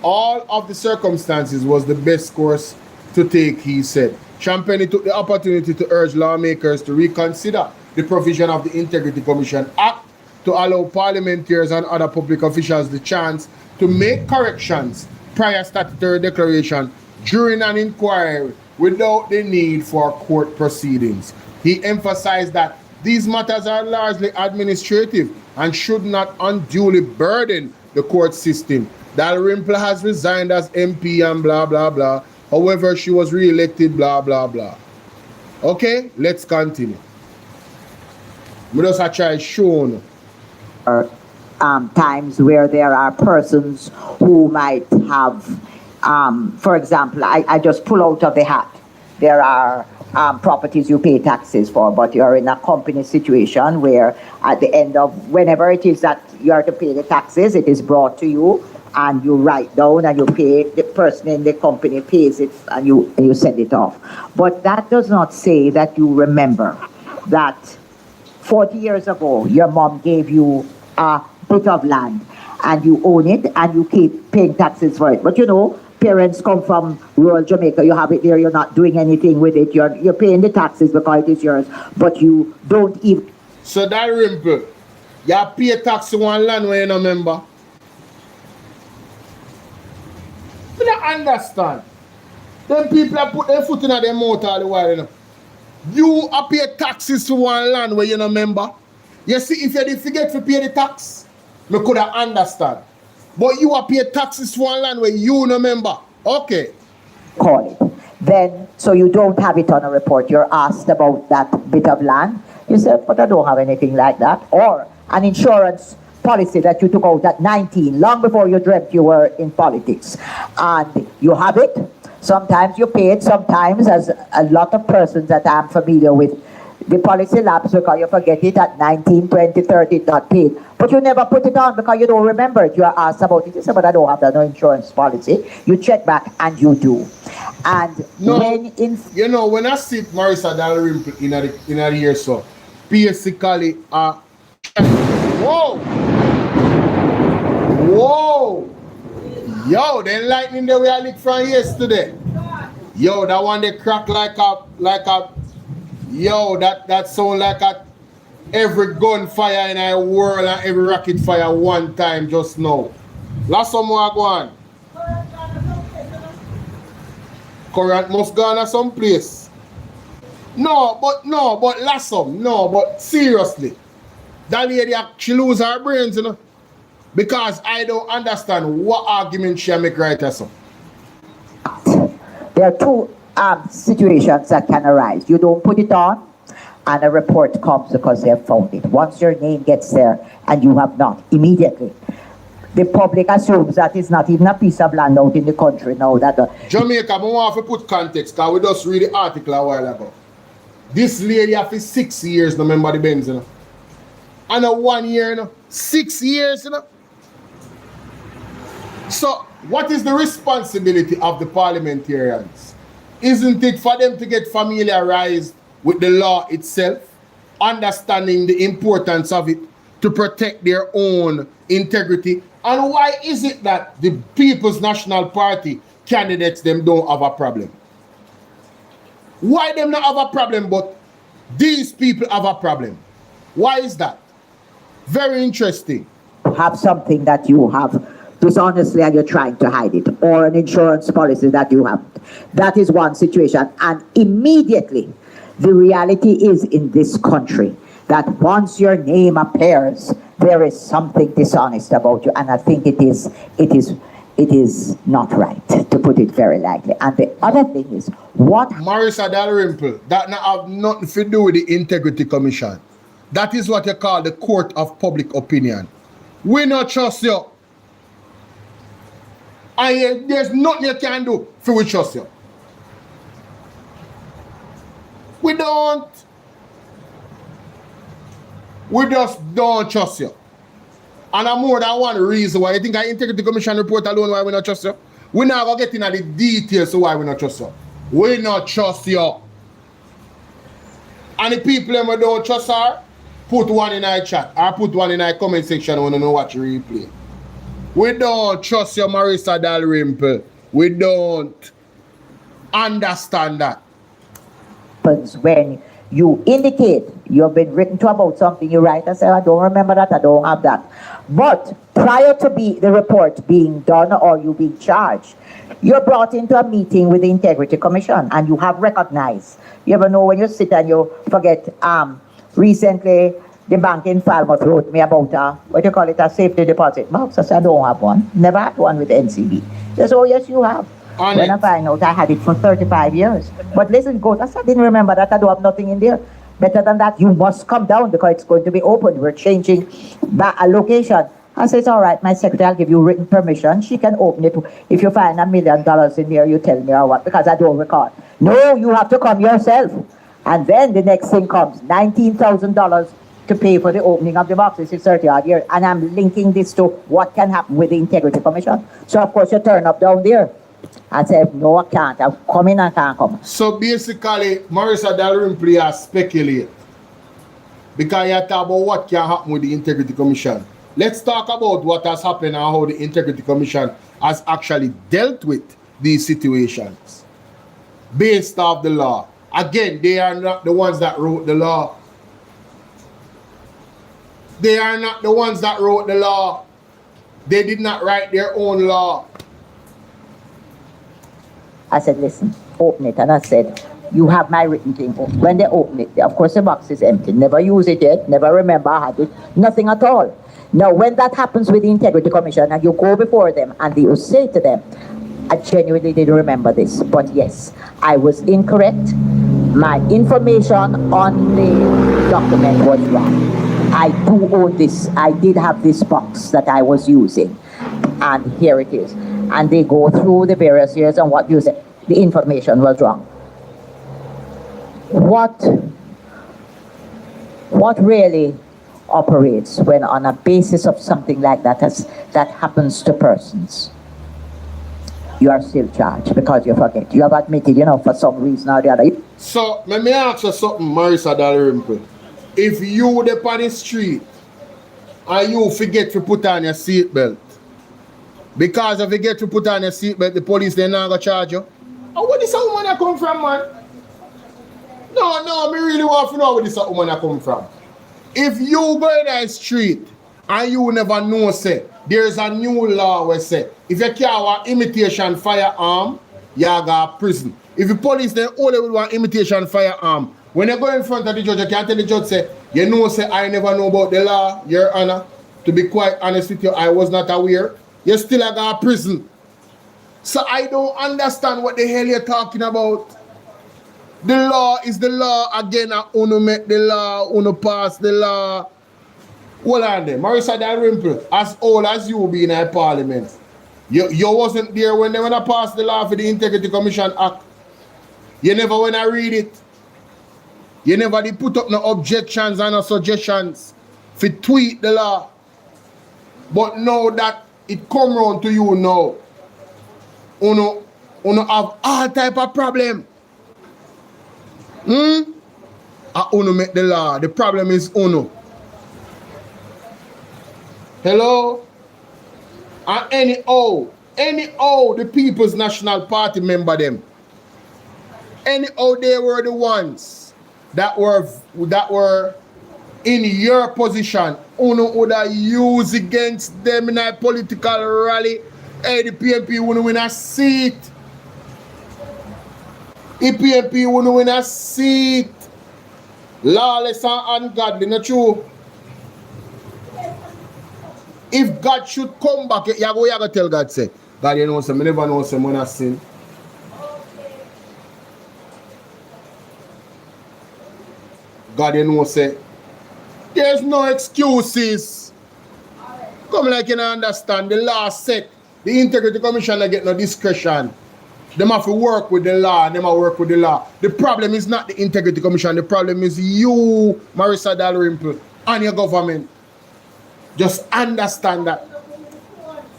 all of the circumstances was the best course to take, he said. Champagne took the opportunity to urge lawmakers to reconsider the provision of the Integrity Commission Act to allow parliamentarians and other public officials the chance to make corrections prior statutory declaration during an inquiry without the need for court proceedings. He emphasized that these matters are largely administrative and should not unduly burden the court system. Dalrymple has resigned as MP and blah, blah, blah. However, she was re-elected, blah, blah, blah. Okay, let's continue. We just try showing. Times where there are persons who might have, for example, I just pull out of the hat. There are properties you pay taxes for, but you're in a company situation where at the end of whenever it is that you are to pay the taxes, it is brought to you and you write down and you pay, the person in the company pays it and you send it off. But that does not say that you remember that 40 years ago, your mom gave you a bit of land and you own it and you keep paying taxes for it. But you know, parents come from rural Jamaica, you have it there, you're not doing anything with it, you're paying the taxes because it is yours, but you don't even... So Dalrymple, you pay tax on one land when you no member. You don't understand. Them people have put their foot in their mouth all the while, you know. You pay taxes to one land where you no member. You see, if you did forget to pay the tax, me could have understand. But you pay taxes to one land where you no member. Okay. Call it. Then, so you don't have it on a report. You're asked about that bit of land. You said, but I don't have anything like that. Or an insurance policy that you took out at 19, long before you dreamt you were in politics. And you have it. Sometimes you pay it, sometimes, as a lot of persons that I'm familiar with, the policy lapse because you forget it at 19, 20, 30, not paid. But you never put it on because you don't remember it. You are asked about it. You say, but I don't have that, no insurance policy. You check back and you do. And no, you know, when I see Marissa Dalrymple in a year so, basically, whoa! Whoa! Yo, the lightning that we are lit from yesterday. Yo, that one they crack like a yo, that sound like a every gunfire in a world and every rocket fire one time just now. Last summer go on. Current must go on some place. No, but last some. No, but seriously. That lady she lose her brains, you know. Because I don't understand what argument she make right or so. There are two situations that can arise. You don't put it on, and a report comes because they have found it. Once your name gets there and you have not, immediately, the public assumes that it's not even a piece of land out in the country now. Jamaica, I want to put context because we just read the article a while ago. This lady after 6 years, no remember the Benz, you know. And a 1 year, you know. 6 years, you know. So, what is the responsibility of the parliamentarians? Isn't it for them to get familiarized with the law itself, understanding the importance of it to protect their own integrity? And why is it that the People's National Party candidates them don't have a problem? Why them not have a problem, but these people have a problem? Why is that? Very interesting. Have something that you have dishonestly and you're trying to hide it, or an insurance policy that you have. That is one situation. And immediately, the reality is in this country that once your name appears, there is something dishonest about you. And I think it is not right, to put it very lightly. And the other thing is, what... Marissa Dalrymple, that not have nothing to do with the Integrity Commission. That is what you call the court of public opinion. We not trust you. And there's nothing you can do for we trust you. We don't. We just don't trust you. And I'm more than one reason why. You think I Integrity Commission report alone why we not trust you? We're not going to get into the details of why we not trust you. We not trust you. And the people who don't trust her, put one in our chat or put one in our comment section when you know what you replay. We don't trust you, Marissa Dalrymple. We don't understand that. When you indicate you've been written to about something, you write and say, I don't remember that, I don't have that. But prior to the report being done or you being charged, you're brought into a meeting with the Integrity Commission and you have recognized. You ever know when you sit and you forget, recently the bank in Falmouth wrote me about a safety deposit box. I said, I don't have one. Never had one with NCB. They said, oh yes, you have. When I find out I had it for 35 years. But listen, I said, I didn't remember that, I don't have nothing in there. Better than that, you must come down because it's going to be open. We're changing a location. I said, it's all right, my secretary, I'll give you written permission. She can open it. If you find $1 million in there, you tell me or what, because I don't recall. No, you have to come yourself. And then the next thing comes, $19,000 to pay for the opening of the boxes in 30 odd years. And I'm linking this to what can happen with the Integrity Commission. So of course you turn up down there. I said, no, I can't. I'm coming and can't come. So basically, Marissa Dalrymple has speculate. Because you talk about what can happen with the Integrity Commission. Let's talk about what has happened and how the Integrity Commission has actually dealt with these situations. Based off the law. Again, they are not the ones that wrote the law. They are not the ones that wrote the law. They did not write their own law. I said, listen, open it. And I said, you have my written thing. When they open it, of course the box is empty. Never use it yet. Never remember I had it. Nothing at all. Now, when that happens with the Integrity Commission and you go before them and you say to them, I genuinely didn't remember this. But yes, I was incorrect. My information on the document was wrong. I do own this. I did have this box that I was using. And here it is. And they go through the various years and what you said, the information was wrong. What really operates when on a basis of something like that that happens to persons? You are still charged because you forget. You have admitted, for some reason or the other. So, let me ask you something, Marissa Dalrymple. If you were on the street and you forget to put on your seatbelt, because if you get to put on your seatbelt, the police, they're not going to charge you. And where this woman that come from, man? No, me really want to know where this woman that come from. If you go in the street and you never know, say, there's a new law where say, if you carry an imitation firearm, you go to prison. If the police, they only will want imitation firearm. When you go in front of the judge, you can't tell the judge, say, say, I never know about the law, Your Honor. To be quite honest with you, I was not aware. You still go to prison. So I don't understand what the hell you're talking about. The law is the law. Again, uno make the law, uno pass the law. Hold on there. Marissa Dalrymple, as old as you be in our parliament, you wasn't there when they passed the law for the Integrity Commission Act. You never went to read it. You never did put up no objections and no suggestions for tweak the law. But now that it come round to you now, uno have all type of problem. Uno make the law. The problem is uno. Hello? And anyhow, the People's National Party member them. Anyhow, they were the ones that were in your position. Uno would have used against them in a political rally. Hey, the PNP wouldn't win a seat. The PNP wouldn't win a seat. Lawless and ungodly, not true. If God should come back, you go tell God, say, God, you know, I never know when I sin. God, you know, say, there's no excuses. Come like you don't understand. The law said the Integrity Commission don't get no discretion. They have to work with the law. They must work with the law. The problem is not the Integrity Commission. The problem is you, Marissa Dalrymple. and your government. Just understand that.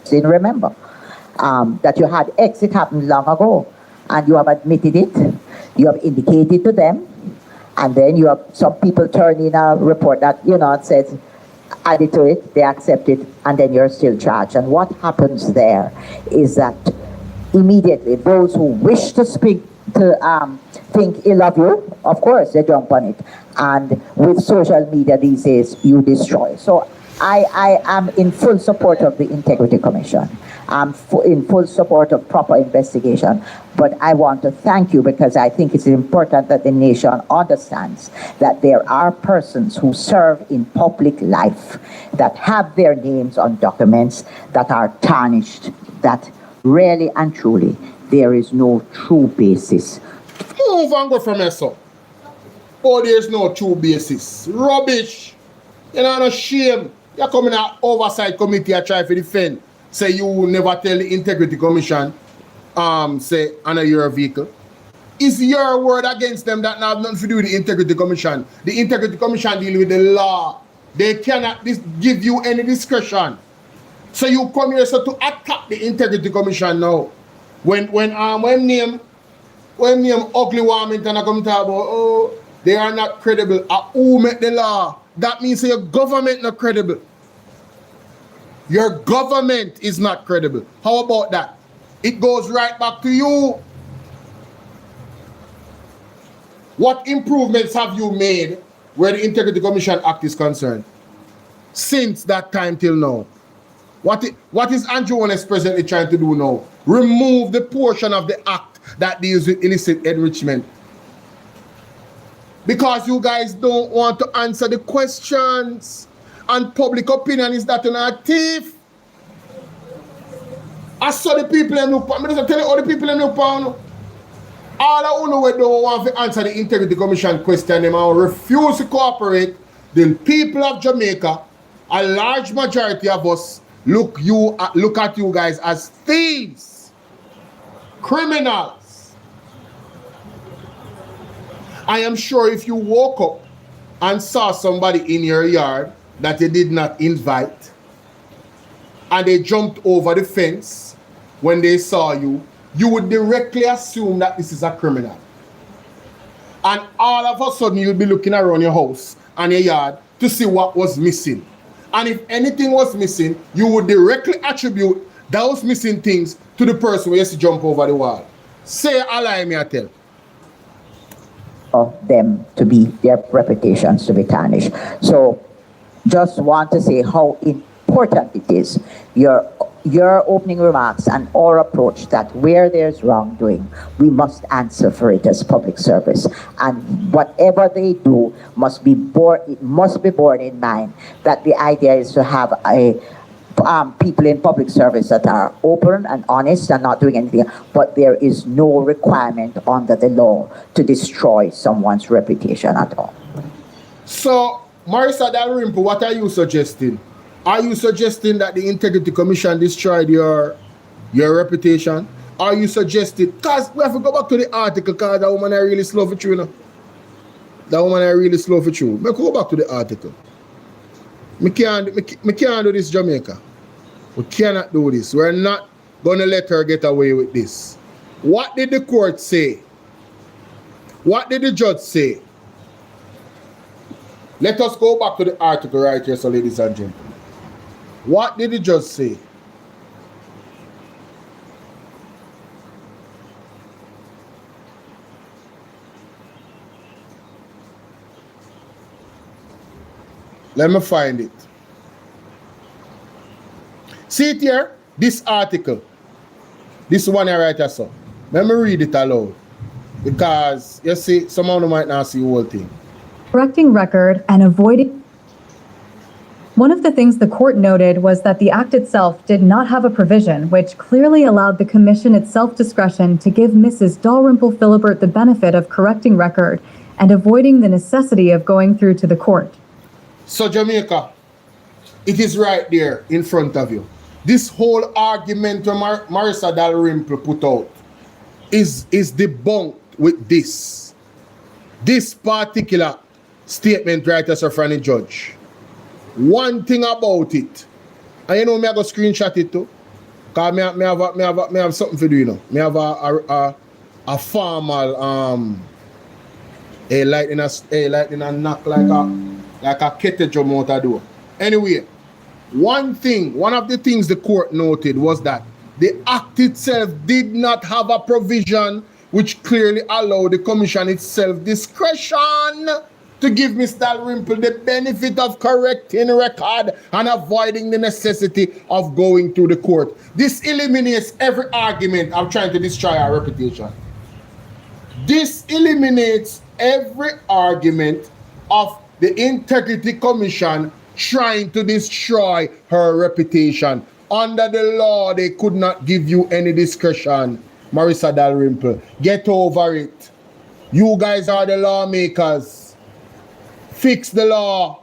Didn't remember that you had exit happen long ago, and you have admitted it. You have indicated to them, and then you have some people turn in a report that it says added to it, they accept it, and then you're still charged. And what happens there is that immediately those who wish to speak to think ill of you, of course they jump on it, and with social media these days you destroy. So I am in full support of the Integrity Commission. I'm in full support of proper investigation. But I want to thank you because I think it's important that the nation understands that there are persons who serve in public life that have their names on documents that are tarnished, that really and truly there is no true basis. Move and go from here, so. Oh, there's no true basis. Rubbish. You know, no shame. You're coming out Oversight Committee and try to defend. Say you will never tell the Integrity Commission, say, honor your vehicle. Is your word against them that have nothing to do with the Integrity Commission? The Integrity Commission deal with the law. They cannot give you any discretion. So you come here so to attack the Integrity Commission now. When name ugly Warmington I come talk about, oh, they are not credible. Who make the law? That means your government not credible. Your government is not credible. How about that? It goes right back to you. What improvements have you made where the Integrity Commission Act is concerned since that time till now? What is Andrew Holness presently trying to do now? Remove the portion of the act that deals with illicit enrichment. Because you guys don't want to answer the questions. And public opinion is that you're not a thief. I saw the people in New Pound. I'm just tell you all the people in New Pound. All I know we don't want to answer the Integrity Commission question and refuse to cooperate. The people of Jamaica, a large majority of us, look at you guys as thieves, criminals. I am sure if you woke up and saw somebody in your yard that you did not invite, and they jumped over the fence when they saw you, you would directly assume that this is a criminal. And all of a sudden, you'd be looking around your house and your yard to see what was missing. And if anything was missing, you would directly attribute those missing things to the person who used to jump over the wall. Say a lie, me I tell. Of them to be, their reputations to be tarnished. So just want to say how important it is, your opening remarks and our approach that where there's wrongdoing, we must answer for it as public service. And whatever they do must be borne in mind that the idea is to have people in public service that are open and honest and not doing anything, but there is no requirement under the law to destroy someone's reputation at all. So, Marissa Dalrymple, what are you suggesting? Are you suggesting that the Integrity Commission destroyed your reputation? Are you suggesting, because we have to go back to the article, because that woman is really slow for you, you know? That woman is really slow for you. Let's go back to the article. We can't do this, Jamaica. We cannot do this. We're not going to let her get away with this. What did the court say? What did the judge say? Let us go back to the article right here, so ladies and gentlemen. What did the judge say? Let me find it. See it here? This article. This one I write here, so. Let me read it aloud. Because, you see, some of them might not see the whole thing. Correcting record and avoiding. One of the things the court noted was that the act itself did not have a provision which clearly allowed the commission its self-discretion to give Mrs. Dalrymple Philibert the benefit of correcting record and avoiding the necessity of going through to the court. So Jamaica, it is right there in front of you. This whole argument Marissa Dalrymple put out is debunked with this particular statement right as a friendly judge. one thing about it, and you know me I go screenshot it too, cause me have something for do, you know. Me have a formal a light in a knock like a kettle drum out a door. Anyway, one of the things the court noted was that the act itself did not have a provision which clearly allowed the commission itself discretion to give Mr. Dalrymple the benefit of correcting record and avoiding the necessity of going to the court. This eliminates every argument of trying to destroy our reputation. This eliminates every argument of the Integrity Commission trying to destroy her reputation. Under the law, they could not give you any discretion, Marissa Dalrymple. Get over it. You guys are the lawmakers. Fix the law.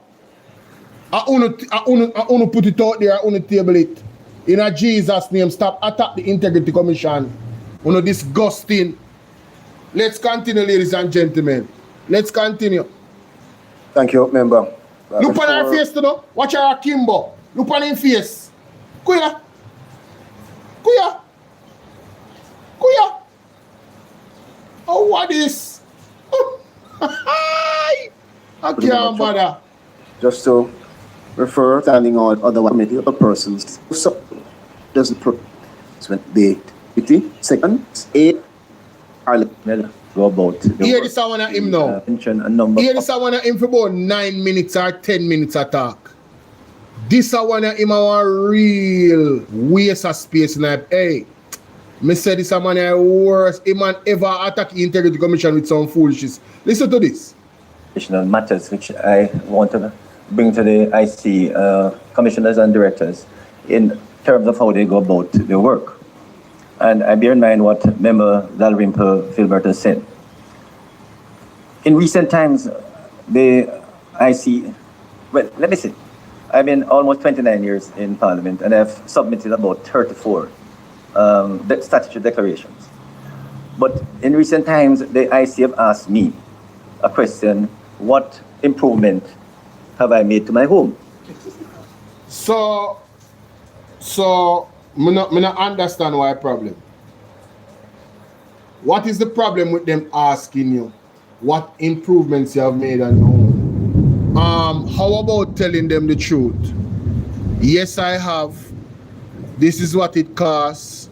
I wanna put it out there, I wanna table it. In a Jesus' name, stop attack the Integrity Commission. Wanna disgusting. Let's continue, ladies and gentlemen. Let's continue. Thank you, member. Look on her face, you know. Watch her akimbo. Look on her face. Kuya. Kuya. Kuya. Oh, what is? I can't bother. Just to refer, standing on other committee of persons. So, does the seconds, 8 Parliament go about. Here this I wanna him now. Here this I wanna him for about 9 minutes or 10 minutes attack. This I wanna him a real waste of space and hey. Me say this a man a worst man ever attack the Integrity Commission with some foolishness. Listen to this. Additional matters which I want to bring to the IC commissioners and directors in terms of how they go about their work. And I bear in mind what Member Dalrymple Filbert has said. In recent times, the IC, well, let me see. I've been almost 29 years in Parliament and I've submitted about 34 statutory declarations. But in recent times, the IC have asked me a question, what improvement have I made to my home? So me not understand why problem. What is the problem with them asking you what improvements you have made on your home? How about telling them the truth? Yes, I have. This is what it costs,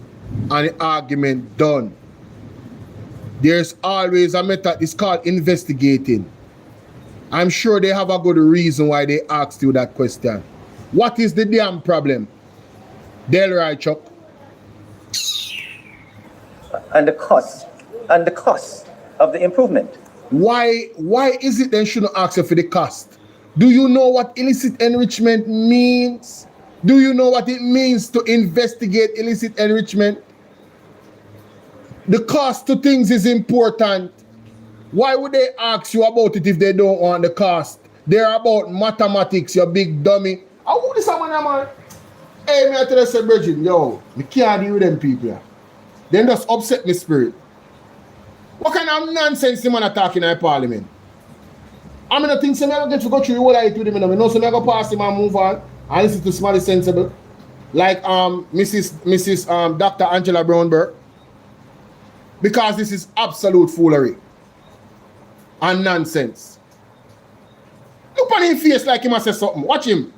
and the argument done. There's always a method, it's called investigating. I'm sure they have a good reason why they asked you that question. What is the damn problem? Delroy Chuck. And the cost of the improvement. Why is it they shouldn't ask you for the cost? Do you know what illicit enrichment means? Do you know what it means to investigate illicit enrichment? The cost to things is important. Why would they ask you about it if they don't want the cost? They're about mathematics, you big dummy. How would this someone, man? Hey, me I tell you, say, Bridget, yo, me can't deal with them people. Yeah. Then just upset my spirit. What kind of nonsense the man talking in Parliament? I mean, I think some of them get to go through what I do them. I know some of them go past him and move on and listen to Smiley Sensible. Like Mrs. Dr. Angela Brownberg. Because this is absolute foolery and nonsense. Look on his face like he must say something. Watch him.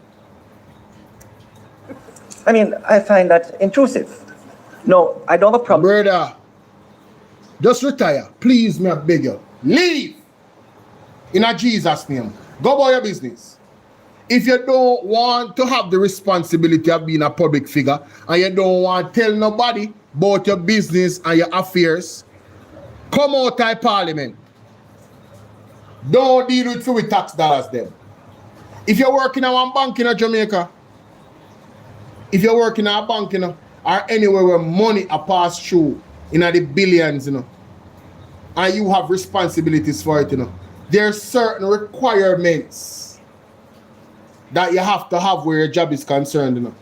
I mean, I find that intrusive. No, I don't have a problem. Brother, just retire. Please, me I beg you. Leave. In a Jesus name. Go about your business. If you don't want to have the responsibility of being a public figure and you don't want to tell nobody about your business and your affairs, come out of Parliament. Don't deal with tax dollars then. If you're working at one bank in Jamaica, if you're working at a bank, or anywhere where money are passed through in the billions, and you have responsibilities for it, there are certain requirements that you have to have where your job is concerned,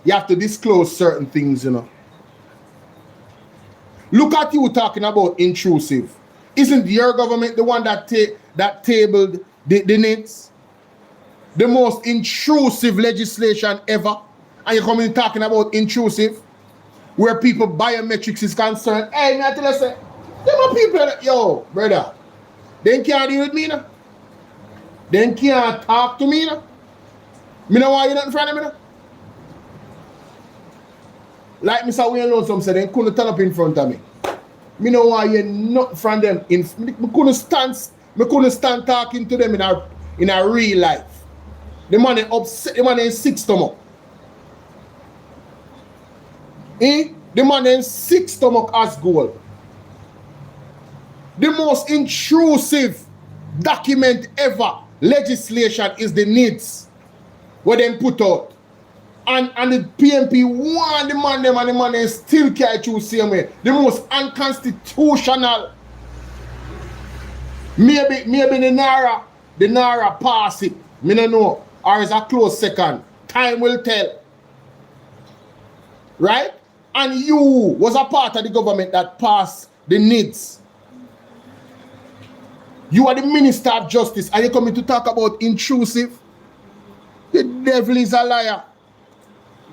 You have to disclose certain things, Look at you talking about intrusive. Isn't your government the one that tabled the NITs? the most intrusive legislation ever, and you're coming talking about intrusive, where people biometrics is concerned. Hey, man, I tell you, say, them are people that, yo, brother, they can't deal with me now. They can't talk to me now. Me know why you not in front of me now. Like Mr. Wayne Lonesome said, they couldn't turn up in front of me. Me know why you not in front of them. Me couldn't stand talking to them in a real life. The man is upset, the man is sick stomach. The man is sick stomach as gold. The most intrusive document ever, legislation, is the needs what them put out. And the PMP want the man them, and the man them still can't choose same way. The most unconstitutional. Maybe the Nara pass it. Me no know. Or is a close second. Time will tell. Right? And you was a part of the government that passed the needs. You are the Minister of Justice. Are you coming to talk about intrusive? The devil is a liar.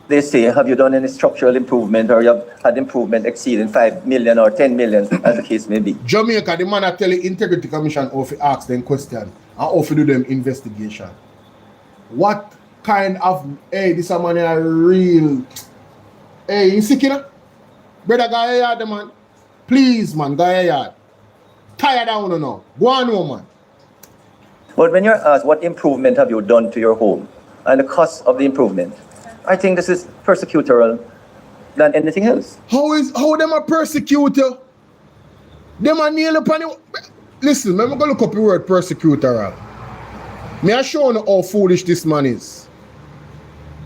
They say, have you done any structural improvement, or you have had improvement exceeding 5 million or 10 million, as the case may be? Jamaica, the man I tell the Integrity Commission how to ask them question and how to do them investigation. What kind of, hey, this a man a real, hey, you sick, you know? Brother, go ahead, man. Please, man, go ahead. Tired of one now. Go on, man. But when you're asked, what improvement have you done to your home and the cost of the improvement, I think this is persecutorial than anything else. How them a persecutor? Them a nail upon you. Listen, I'm gonna look up the word persecutorial. Me I show you how foolish this man is.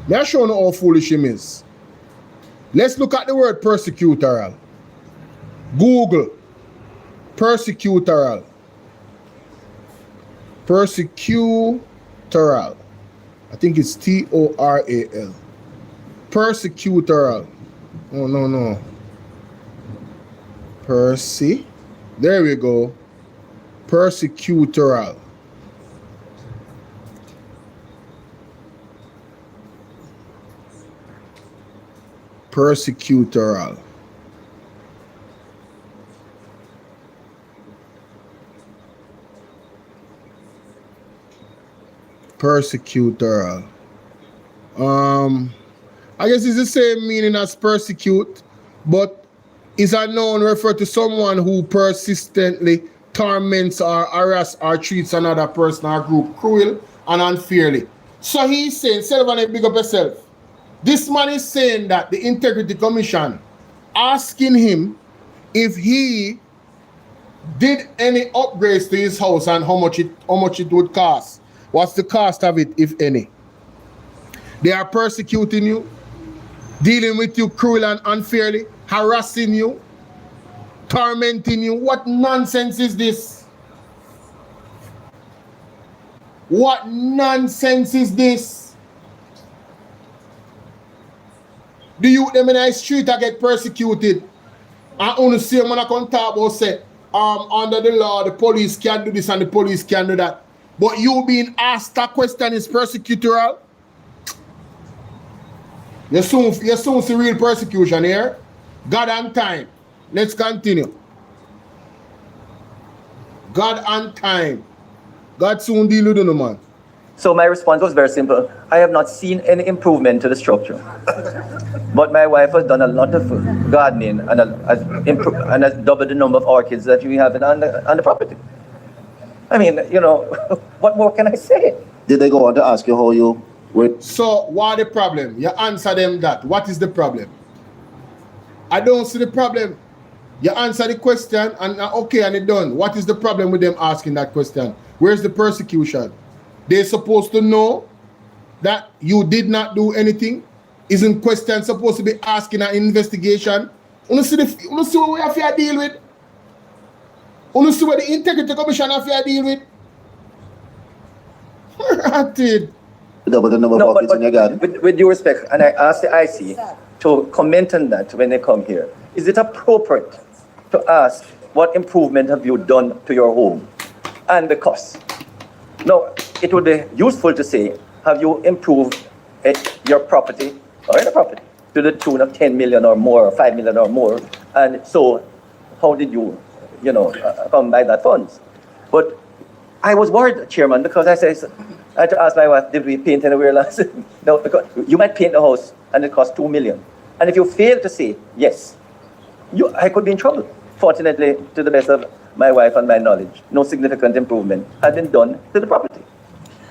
Me I show you how foolish him is. Let's look at the word persecutorial. Google persecutorial. Persecutorial. I think it's T-O-R-A-L. Persecutorial. Oh, no. There we go. Persecutorial. Persecutorial. Persecutorial. I guess it's the same meaning as persecute, but is a noun referred to someone who persistently torments or harasses or treats another person or group cruel and unfairly. So he's saying, Selvane, big up yourself. This man is saying that the Integrity Commission asking him if he did any upgrades to his house and how much it would cost. What's the cost of it, if any? They are persecuting you, dealing with you cruel and unfairly, harassing you, tormenting you. What nonsense is this? What nonsense is this? The youth them in the street I get persecuted. And only see when I come talk about say, under the law, the police can do this and the police can do that. But you being asked that question is persecutorial. You soon see real persecution here. God and time. Let's continue. God and time. God soon deal with you, man. So my response was very simple. I have not seen any improvement to the structure. But my wife has done a lot of gardening and has doubled the number of orchids that we have on the property. I mean, you know, what more can I say? Did they go on to ask you how you were? So, what the problem? You answer them that. What is the problem? I don't see the problem. You answer the question and okay, and it's done. What is the problem with them asking that question? Where's the persecution? They're supposed to know that you did not do anything. Isn't question supposed to be asking an investigation? You see what we have to deal with? You see what the Integrity Commission have to deal with? Ratted. With due respect, and I ask the IC to comment on that when they come here. Is it appropriate to ask what improvement have you done to your home and the cost? No, it would be useful to say have you improved your property or any property to the tune of 10 million or more, or 5 million or more? And so how did you, come by that funds? But I was worried, Chairman, because I had to ask my wife, did we paint anywhere last? No, because you might paint the house and it costs 2 million. And if you fail to say yes, I could be in trouble. Fortunately, to the best of my wife and my knowledge, no significant improvement had been done to the property.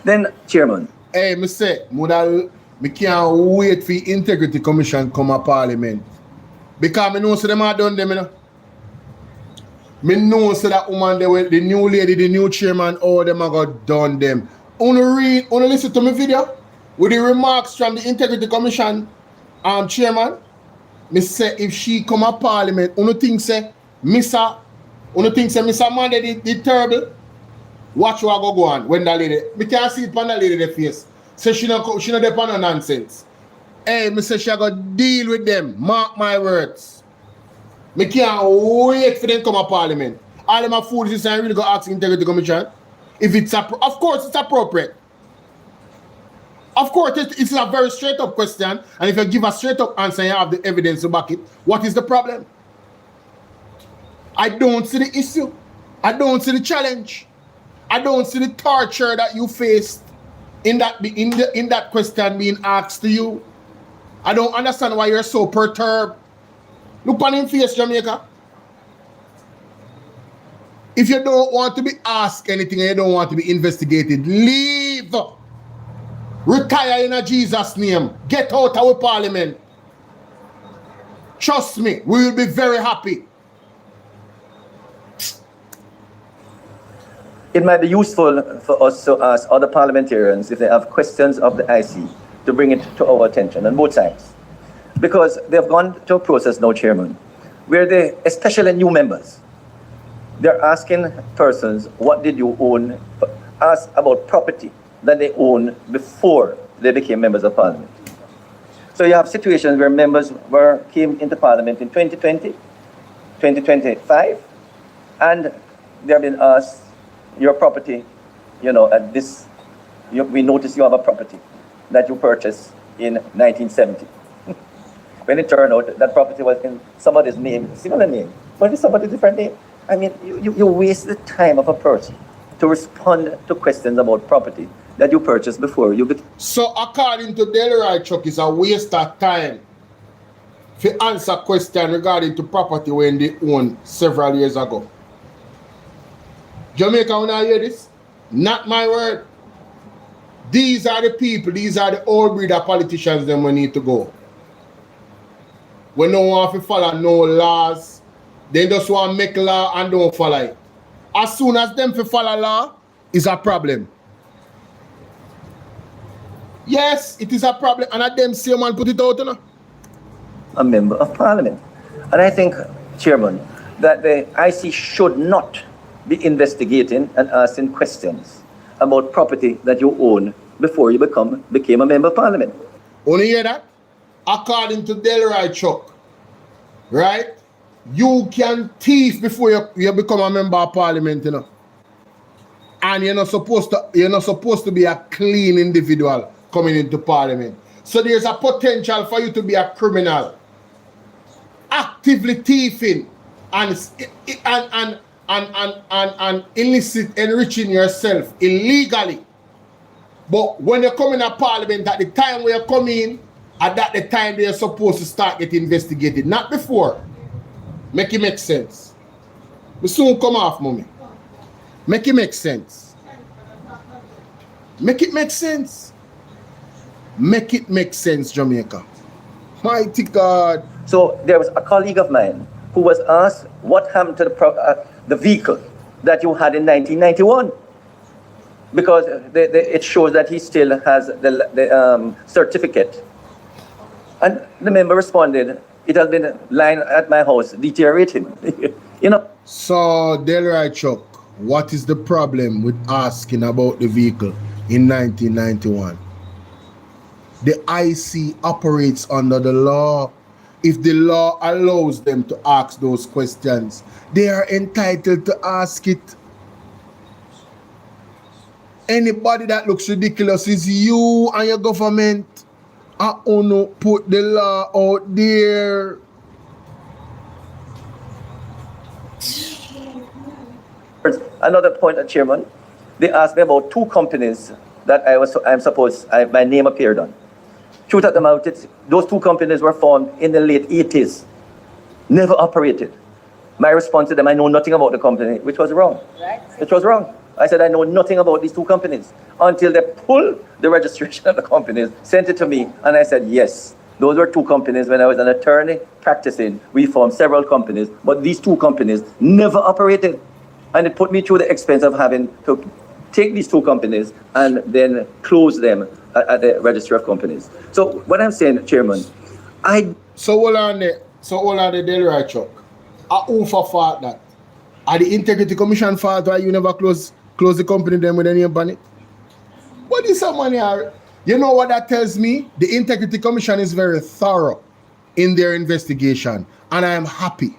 Then, Chairman. Hey, me say, me can't wait for the Integrity Commission come to Parliament. Because me know so them are done them, you know. Me know so that woman, the new lady, the new chairman, all them are got done them. Wanna listen to my video? With the remarks from the Integrity Commission chairman, me say if she come to Parliament, Mr. Monday the terrible. Watch what go on when that lady. Me can't see it on that lady face. Say she not depend on nonsense. Hey, me say she got deal with them. Mark my words. Me can't wait for them come to Parliament. All them are fools and really go ask Integrity Commission. If it's of course it's appropriate. Of course, it's a very straight up question, and if you give a straight up answer and you have the evidence to back it, what is the problem? I don't see the issue. I don't see the challenge. I don't see the torture that you faced in that question being asked to you. I don't understand why you're so perturbed. Look on him face, Jamaica. If you don't want to be asked anything and you don't want to be investigated, leave. Retire in a Jesus name. Get out of our Parliament. Trust me, we will be very happy. It might be useful for us to ask other parliamentarians if they have questions of the IC to bring it to our attention on both sides. Because they've gone to a process now, Chairman, where they, especially new members, they're asking persons, what did you own? Ask about property that they owned before they became members of Parliament. So you have situations where members came into Parliament in 2020, 2025, and they have been asked, your property, at this, we notice you have a property that you purchased in 1970. When it turned out that property was in somebody's name, similar name, but it's somebody's different name. I mean, you waste the time of a person to respond to questions about property that you purchased before you became. So according to Delroy Chuck, it's a waste of time to answer question regarding to property when they own several years ago. Jamaica, when I hear this, not my word. These are the people, these are the old breed of politicians them we need to go. We don't want to follow no laws. They just want to make law and don't follow it. As soon as them to follow law, is a problem. Yes, it is a problem. And at them same man put it out, you know? A member of Parliament. And I think, Chairman, that the IC should not be investigating and asking questions about property that you own before you became a member of Parliament. Only hear that? According to Delroy Chuck, right? You can thief before you become a member of Parliament, you know. And you're not supposed to be a clean individual coming into Parliament. So there's a potential for you to be a criminal, actively thieving and illicit enriching yourself illegally. But when you come in a Parliament, at the time where you come in, at that the time they're supposed to start getting investigated, not before. Make it make sense. We soon come off, mommy. Make it make sense. Make it make sense. Make it make sense, Jamaica. Mighty God. So there was a colleague of mine who was asked what happened to the vehicle that you had in 1991, because it shows that he still has the certificate. And the member responded, it has been lying at my house, deteriorating. So, Delroy Chuck, what is the problem with asking about the vehicle in 1991? The IC operates under the law. If the law allows them to ask those questions, they are entitled to ask it. Anybody that looks ridiculous is you and your government. I wanna put the law out there. Another point, Chairman, they asked me about two companies that my name appeared on. Truth of the matter is, those two companies were formed in the late 80s, never operated. My response to them, I know nothing about the company, which was wrong. Right. It was wrong. I said, I know nothing about these two companies until they pulled the registration of the companies, sent it to me, and I said, yes, those were two companies. When I was an attorney practicing, we formed several companies, but these two companies never operated. And it put me through the expense of having to take these two companies and then close them at the Register of Companies. So what I'm saying, Chairman, So hold on there. Delroy Chuck. Who for fault that? Are the Integrity Commission fault why you never close the company them with any money? What is some money? You know what that tells me? The Integrity Commission is very thorough in their investigation, and I am happy.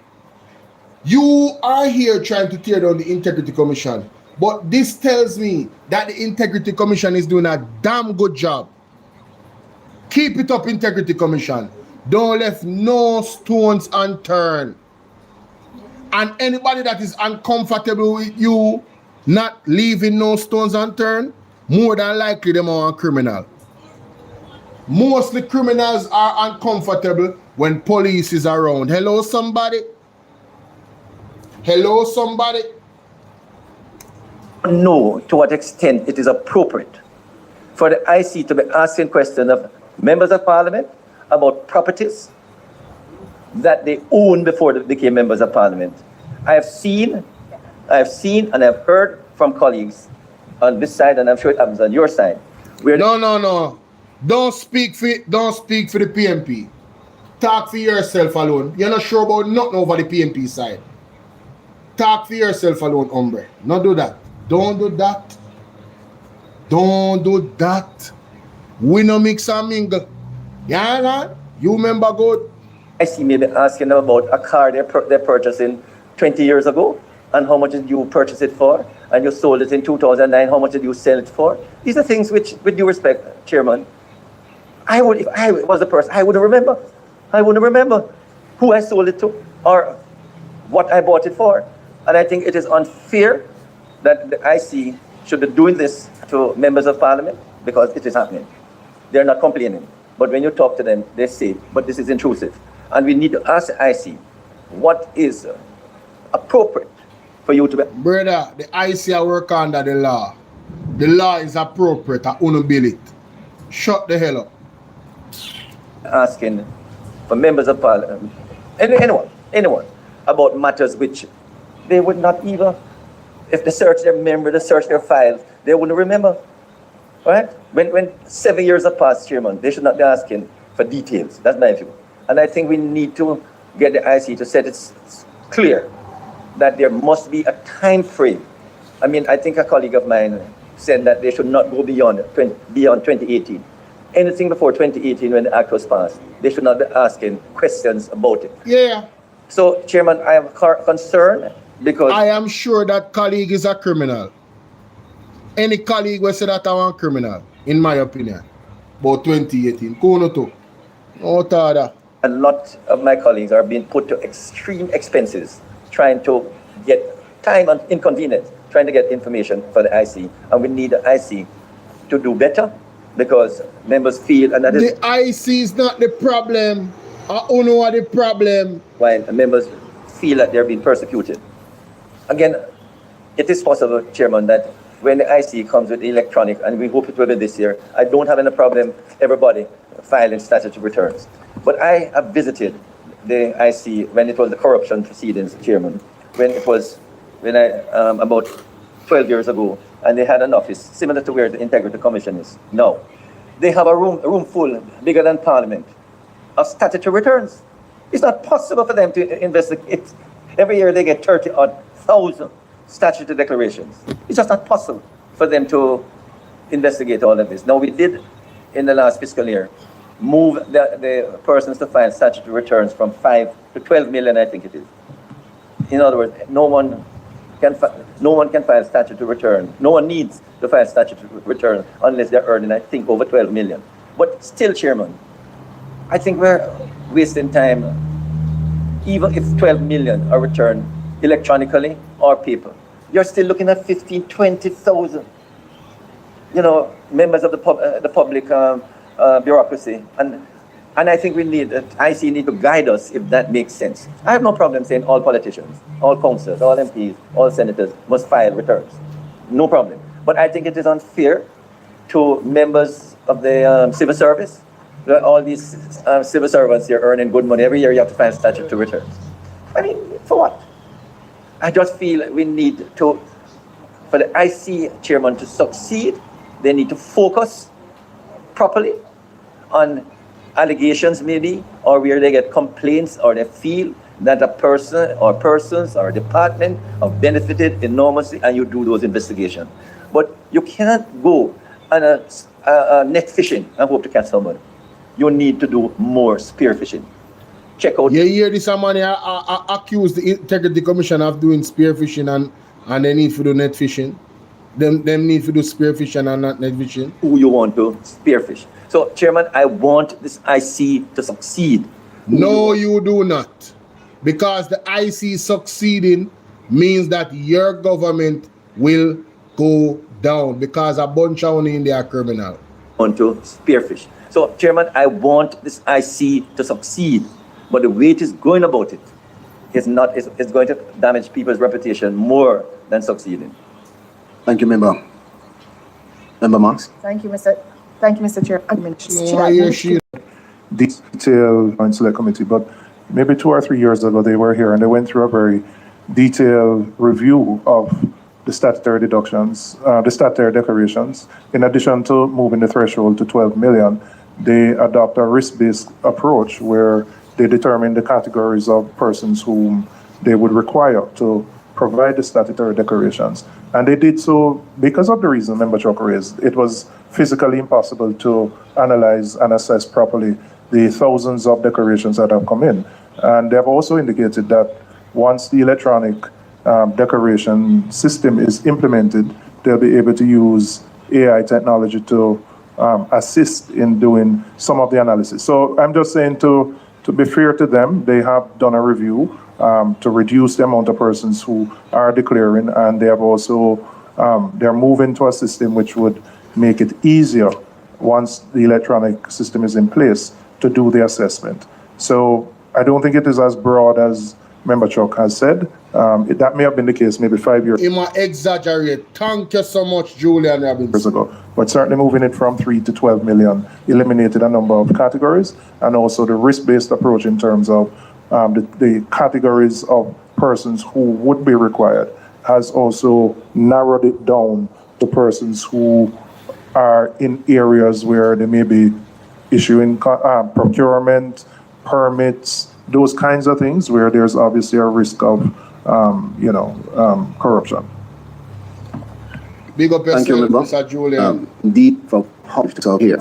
You are here trying to tear down the Integrity Commission, but this tells me that the Integrity Commission is doing a damn good job. Keep it up, Integrity Commission. Don't left no stones unturned. And anybody that is uncomfortable with you not leaving no stones unturned, more than likely them are a criminal. Mostly criminals are uncomfortable when police is around. Hello, somebody? Hello, somebody? know to what extent it is appropriate for the IC to be asking questions of members of parliament about properties that they owned before they became members of parliament. I have seen and I've heard from colleagues on this side, and I'm sure it happens on your side. No. Don't speak for the PMP. Talk for yourself alone. You're not sure about nothing over the PMP side. Talk for yourself alone, hombre. Not do that. Don't do that. Don't do that. We no mix and mingle. Yeah, man? You remember good? I see maybe asking them about a car they're purchasing 20 years ago, and how much did you purchase it for? And you sold it in 2009, how much did you sell it for? These are things which, with due respect, Chairman, if I was the person, I wouldn't remember. I wouldn't remember who I sold it to or what I bought it for. And I think it is unfair that the IC should be doing this to members of parliament, because it is happening. They're not complaining. But when you talk to them, they say, but this is intrusive. And we need to ask the IC, what is appropriate for you to be? Brother, the IC work under the law. The law is appropriate. I won't bill it. Shut the hell up. Asking for members of parliament, anyone, about matters which they would not even, if they search their memory, they search their files, they wouldn't remember. Right? When 7 years have passed, Chairman, they should not be asking for details. That's my view. And I think we need to get the IC to set it clear that there must be a time frame. I mean, I think a colleague of mine said that they should not go beyond 2018. Anything before 2018, when the act was passed, they should not be asking questions about it. Yeah. So, Chairman, I am concerned because I am sure that colleague is a criminal. Any colleague will say that I'm a criminal, in my opinion. About 2018. Kono to. No tada. A lot of my colleagues are being put to extreme expenses trying to get time and inconvenience, trying to get information for the IC. And we need the IC to do better, because members feel, and that is the IC is not the problem. UNO are the problem. While members feel that they're being persecuted. Again, it is possible, Chairman, that when the IC comes with electronic, and we hope it will be this year, I don't have any problem everybody filing statutory returns. But I have visited the IC when it was the corruption proceedings, Chairman, when I about 12 years ago, and they had an office similar to where the Integrity Commission is now. They have a room full, bigger than Parliament, of statutory returns. It's not possible for them to investigate. Every year they get 30,000 statutory declarations. It's just not possible for them to investigate all of this. Now, we did, in the last fiscal year, move the persons to file statutory returns from 5 to 12 million, I think it is. In other words, no one no one can file statutory return. No one needs to file statutory return unless they're earning, I think, over 12 million. But still, Chairman, I think we're wasting time. Even if 12 million are returned electronically or paper, you're still looking at 15, 20,000, members of the public bureaucracy. And I think we need, IC need to guide us if that makes sense. I have no problem saying all politicians, all councillors, all MPs, all senators must file returns. No problem. But I think it is unfair to members of the civil service. All these civil servants, you're earning good money. Every year you have to file statutory returns. I mean, for what? I just feel we need to, for the IC chairman to succeed, they need to focus properly on allegations maybe, or where they get complaints or they feel that a person or persons or a department have benefited enormously, and you do those investigations. But you cannot go on a net fishing and hope to catch somebody. You need to do more spear fishing. Check out. You hear this man accuse the Integrity Commission of doing spear fishing and they need to do net fishing. Them need to do spear fishing and not net fishing. Who you want to spearfish? So, Chairman, I want this IC to succeed. No, you do not. Because the IC succeeding means that your government will go down because a bunch of money in there are criminal. Want to spearfish. So, Chairman, I want this IC to succeed. But the way it is going about it is not, it's going to damage people's reputation more than succeeding. Thank you, Member. Member Marks. Thank you, Mr. Chair. Detailed Joint Select Committee, but maybe 2 or 3 years ago they were here and they went through a very detailed review of the statutory deductions, the statutory declarations. In addition to moving the threshold to 12 million, they adopt a risk-based approach where they determine the categories of persons whom they would require to provide the statutory declarations. And they did so because of the reason Member Chuck raised. It was physically impossible to analyze and assess properly the thousands of declarations that have come in. And they have also indicated that once the electronic declaration system is implemented, they'll be able to use AI technology to assist in doing some of the analysis. So I'm just saying to be fair to them, they have done a review to reduce the amount of persons who are declaring, and they have also, they're moving to a system which would make it easier once the electronic system is in place to do the assessment. So I don't think it is as broad as Member Chuck has said. That may have been the case maybe 5 years He might exaggerate. Thank you so much, Julian Robinson. ago. But certainly moving it from 3 to 12 million eliminated a number of categories, and also the risk-based approach in terms of the categories of persons who would be required has also narrowed it down to persons who are in areas where they may be issuing procurement, permits, those kinds of things where there's obviously a risk of, corruption. Big up Thank you, yourself, Member. Mr. Julian. Indeed, from how to here.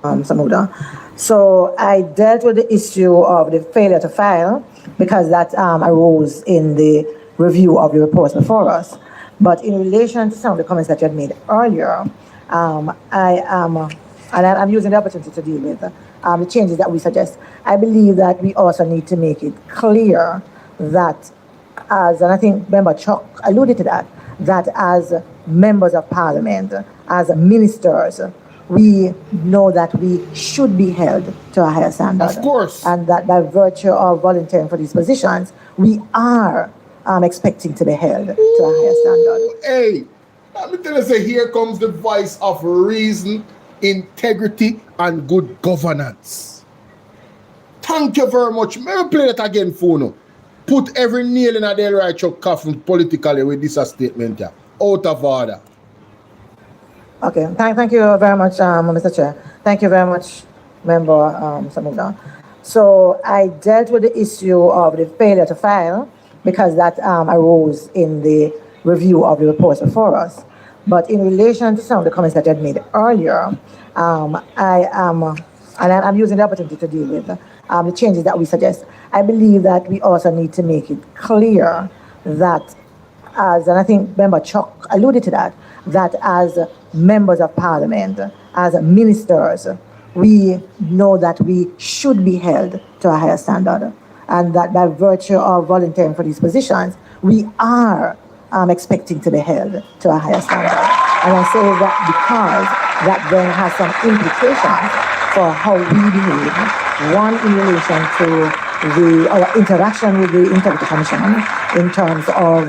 Samuda. So I dealt with the issue of the failure to file because that arose in the review of the reports before us. But in relation to some of the comments that you had made earlier, I'm using the opportunity to deal with the changes that we suggest. I believe that we also need to make it clear that and I think Member Chuck alluded to that as members of parliament, as ministers, we know that we should be held to a higher standard. Of course. And that by virtue of volunteering for these positions, we are expecting to be held to a higher standard. Hey, let me tell you, say, here comes the voice of reason, integrity, and good governance. Thank you very much. May I play that again, Funo? Put every nail in a Del right your coffin politically with this statement here. Out of order. Okay, thank you very much, Mr. Chair. Thank you very much, Member Samuda. So I dealt with the issue of the failure to file because that arose in the review of the reports before us. But in relation to some of the comments that I had made earlier, I'm using the opportunity to deal with the changes that we suggest, I believe that we also need to make it clear that and I think Member Chuck alluded to that as members of parliament, as ministers, we know that we should be held to a higher standard, and that by virtue of volunteering for these positions, we are expecting to be held to a higher standard. And I say that because that then has some implications for how we behave, one in relation to our interaction with the Integrity Commission in terms of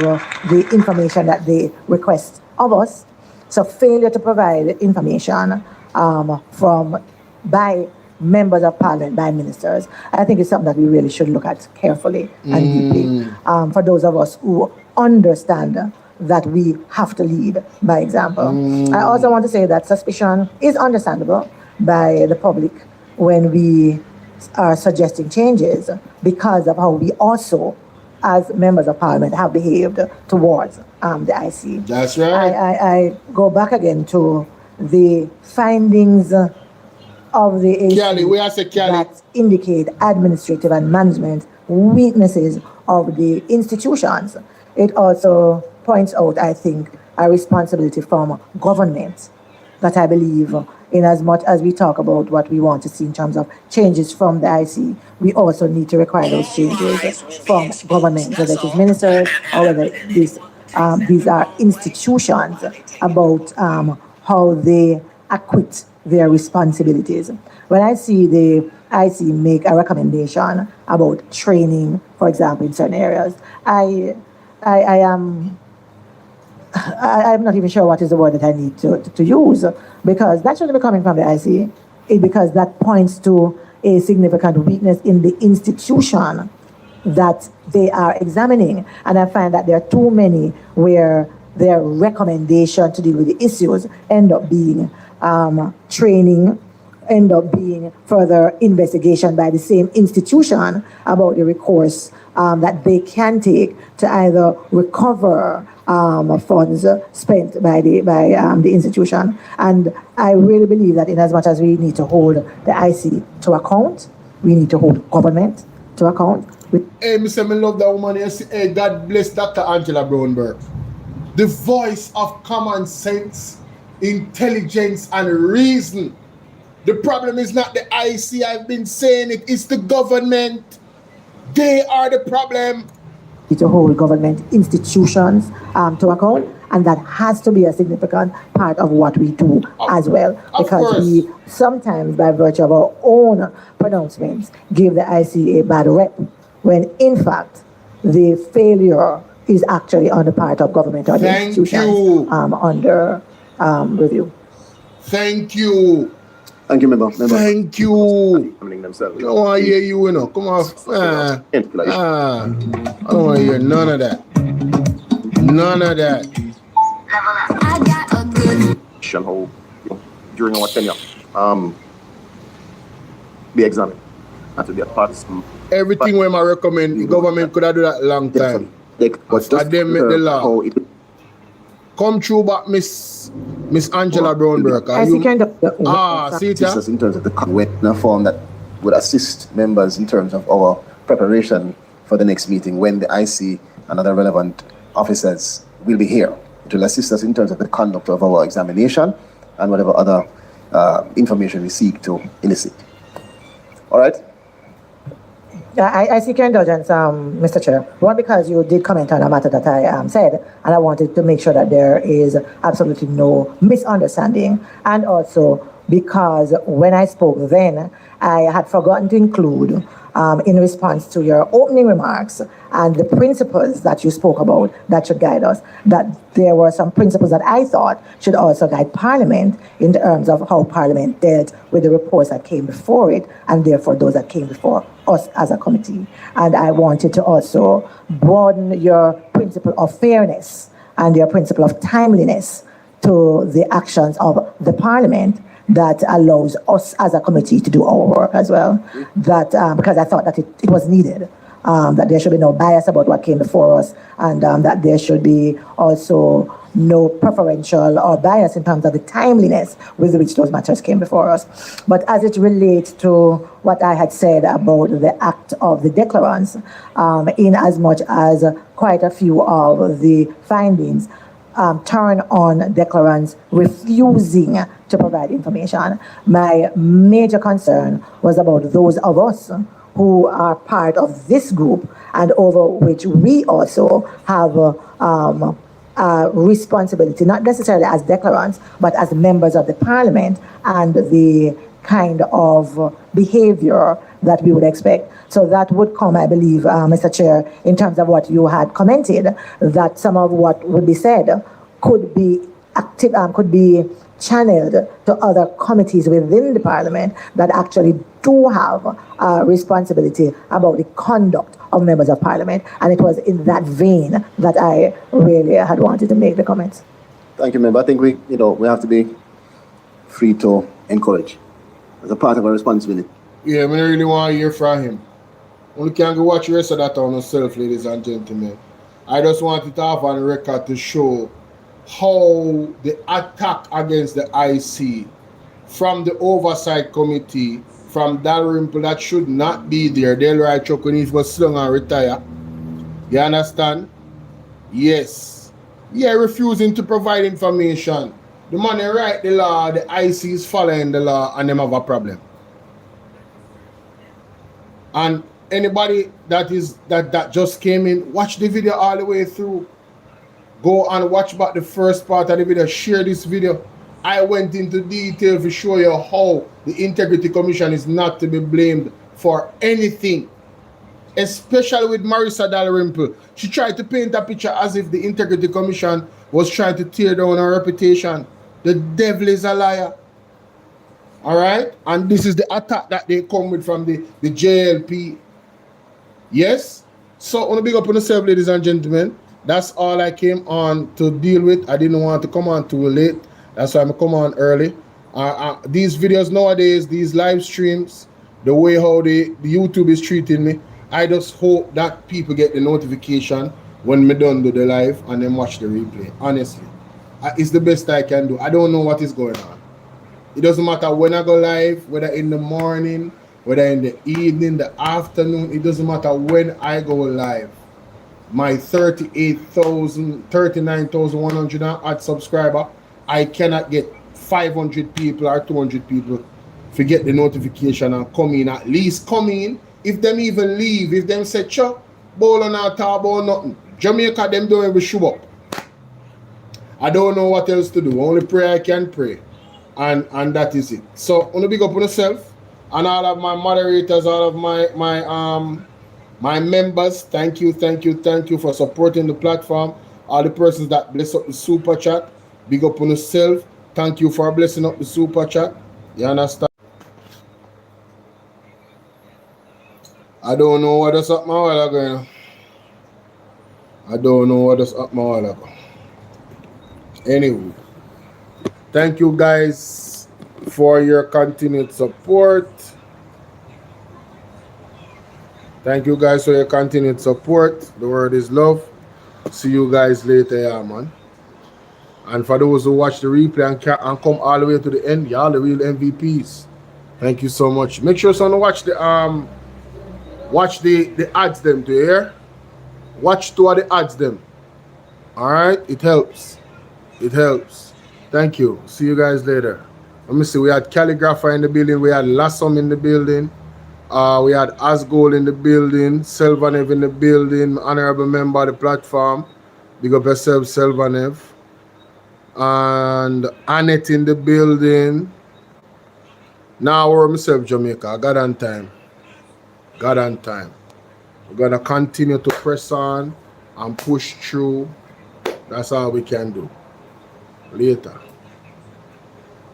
the information that they request of us. So failure to provide information by members of parliament, by ministers, I think is something that we really should look at carefully and deeply. For those of us who understand that we have to lead by example. I also want to say that suspicion is understandable by the public when we are suggesting changes because of how we also, as members of parliament, have behaved towards the IC. That's right. I go back again to the findings of the AC that indicate administrative and management weaknesses of the institutions. It also points out, I think, a responsibility from government that I believe, in as much as we talk about what we want to see in terms of changes from the IC, we also need to require those changes from government, whether it is ministers or whether these are institutions, about how they acquit their responsibilities. When I see the IC make a recommendation about training, for example, in certain areas, I'm not even sure what is the word that I need to use, because that shouldn't be coming from the IC, because that points to a significant weakness in the institution that they are examining. And I find that there are too many where their recommendation to deal with the issues end up being training, end up being further investigation by the same institution about the recourse that they can take to either recover funds spent by the institution. And I really believe that in as much as we need to hold the IC to account, we need to hold government to account. Hey, Mr. I love that woman. Hey, God bless Dr. Angela Brownberg. The voice of common sense, intelligence, and reason. The problem is not the IC, I've been saying it, it's the government. They are the problem. To hold government institutions to account, and that has to be a significant part of what we do as well, because we sometimes, by virtue of our own pronouncements, give the IC a bad rep, when in fact the failure is actually on the part of government or the institutions under review. Thank you. Thank you, member. Thank you. I don't want to hear you, Come on. I don't want to hear none of that. None of that. I got a good How, during our tenure, be examined. And to be a part of everything when I recommend, the government could have done that long time. But them make the law. Come through back, Miss Angela Brownberg. See it, in terms of the form that would assist members in terms of our preparation for the next meeting, when the IC and other relevant officers will be here to assist us in terms of the conduct of our examination and whatever other information we seek to elicit. All right? I seek your indulgence, Mr. Chair. One, because you did comment on a matter that I said, and I wanted to make sure that there is absolutely no misunderstanding. And also because when I spoke then, I had forgotten to include, in response to your opening remarks and the principles that you spoke about that should guide us, that there were some principles that I thought should also guide Parliament in terms of how Parliament dealt with the reports that came before it, and therefore those that came before us as a committee. And I wanted to also broaden your principle of fairness and your principle of timeliness to the actions of the Parliament that allows us as a committee to do our work as well. That because I thought that it was needed that there should be no bias about what came before us, and that there should be also no preferential or bias in terms of the timeliness with which those matters came before us. But as it relates to what I had said about the act of the declarants, in as much as quite a few of the findings turn on declarants refusing to provide information, my major concern was about those of us who are part of this group and over which we also have responsibility, not necessarily as declarants, but as members of the parliament, and the kind of behavior that we would expect. So that would come, I believe, Mr. Chair, in terms of what you had commented, that some of what would be said could be active, could be channeled to other committees within the parliament that actually do have responsibility about the conduct of members of parliament. And it was in that vein that I really had wanted to make the comments. Thank you, member. I think we have to be free to encourage as a part of our responsibility. Yeah, I really want to hear from him. Only can go watch the rest of that on yourself, ladies and gentlemen. I just wanted to have on record to show how the attack against the IC from the Oversight Committee, from Dalrymple, that should not be there. Delroy Chukwunis was slung and retire. You understand? Yes. Yeah, refusing to provide information. The man who write the law, the IC is following the law, and them have a problem. And anybody that just came in, watch the video all the way through. Go and watch back the first part of the video. Share this video. I went into detail to show you how the Integrity Commission is not to be blamed for anything. Especially with Marissa Dalrymple. She tried to paint a picture as if the Integrity Commission was trying to tear down her reputation. The devil is a liar. Alright? And this is the attack that they come with from the JLP. Yes? So I want to big up on yourself, ladies and gentlemen. That's all I came on to deal with. I didn't want to come on too late. That's why I'm come on early. These videos nowadays, these live streams, the way how the YouTube is treating me, I just hope that people get the notification when me done do the live and then watch the replay. Honestly, it's the best I can do. I don't know what is going on. It doesn't matter when I go live, whether in the morning, whether in the evening, the afternoon. It doesn't matter when I go live. My 39,100 odd subscriber, I cannot get 500 people or 200 people to get the notification and come in. At least come in. If them even leave, if them say, Chuck, Bolo not talk about nothing. Jamaica, them don't even show up. I don't know what else to do. Only pray I can pray. And that is it. So, I want to big up on yourself and all of my moderators, all of my members. Thank you for supporting the platform. All the persons that bless up the super chat, big up on yourself. Thank you for blessing up the super chat. You understand? I don't know what is up my while ago. I don't know what is up my while ago. Anyway, thank you guys for your continued support. Thank you guys for your continued support. The word is love. See you guys later, yeah, man. And for those who watch the replay and come all the way to the end, y'all the real MVPs. Thank you so much. Make sure someone watch the ads them to hear. Watch two of the ads them. Alright? It helps. It helps. Thank you. See you guys later. Let me see. We had Calligrapher in the building. We had Lassom in the building. We had Asgold in the building. Selvanev in the building. Honorable member of the platform. Big up yourself, Selvanev. And Annette in the building. Now we're myself, Jamaica. God on time. God on time. We're going to continue to press on and push through. That's all we can do. Later.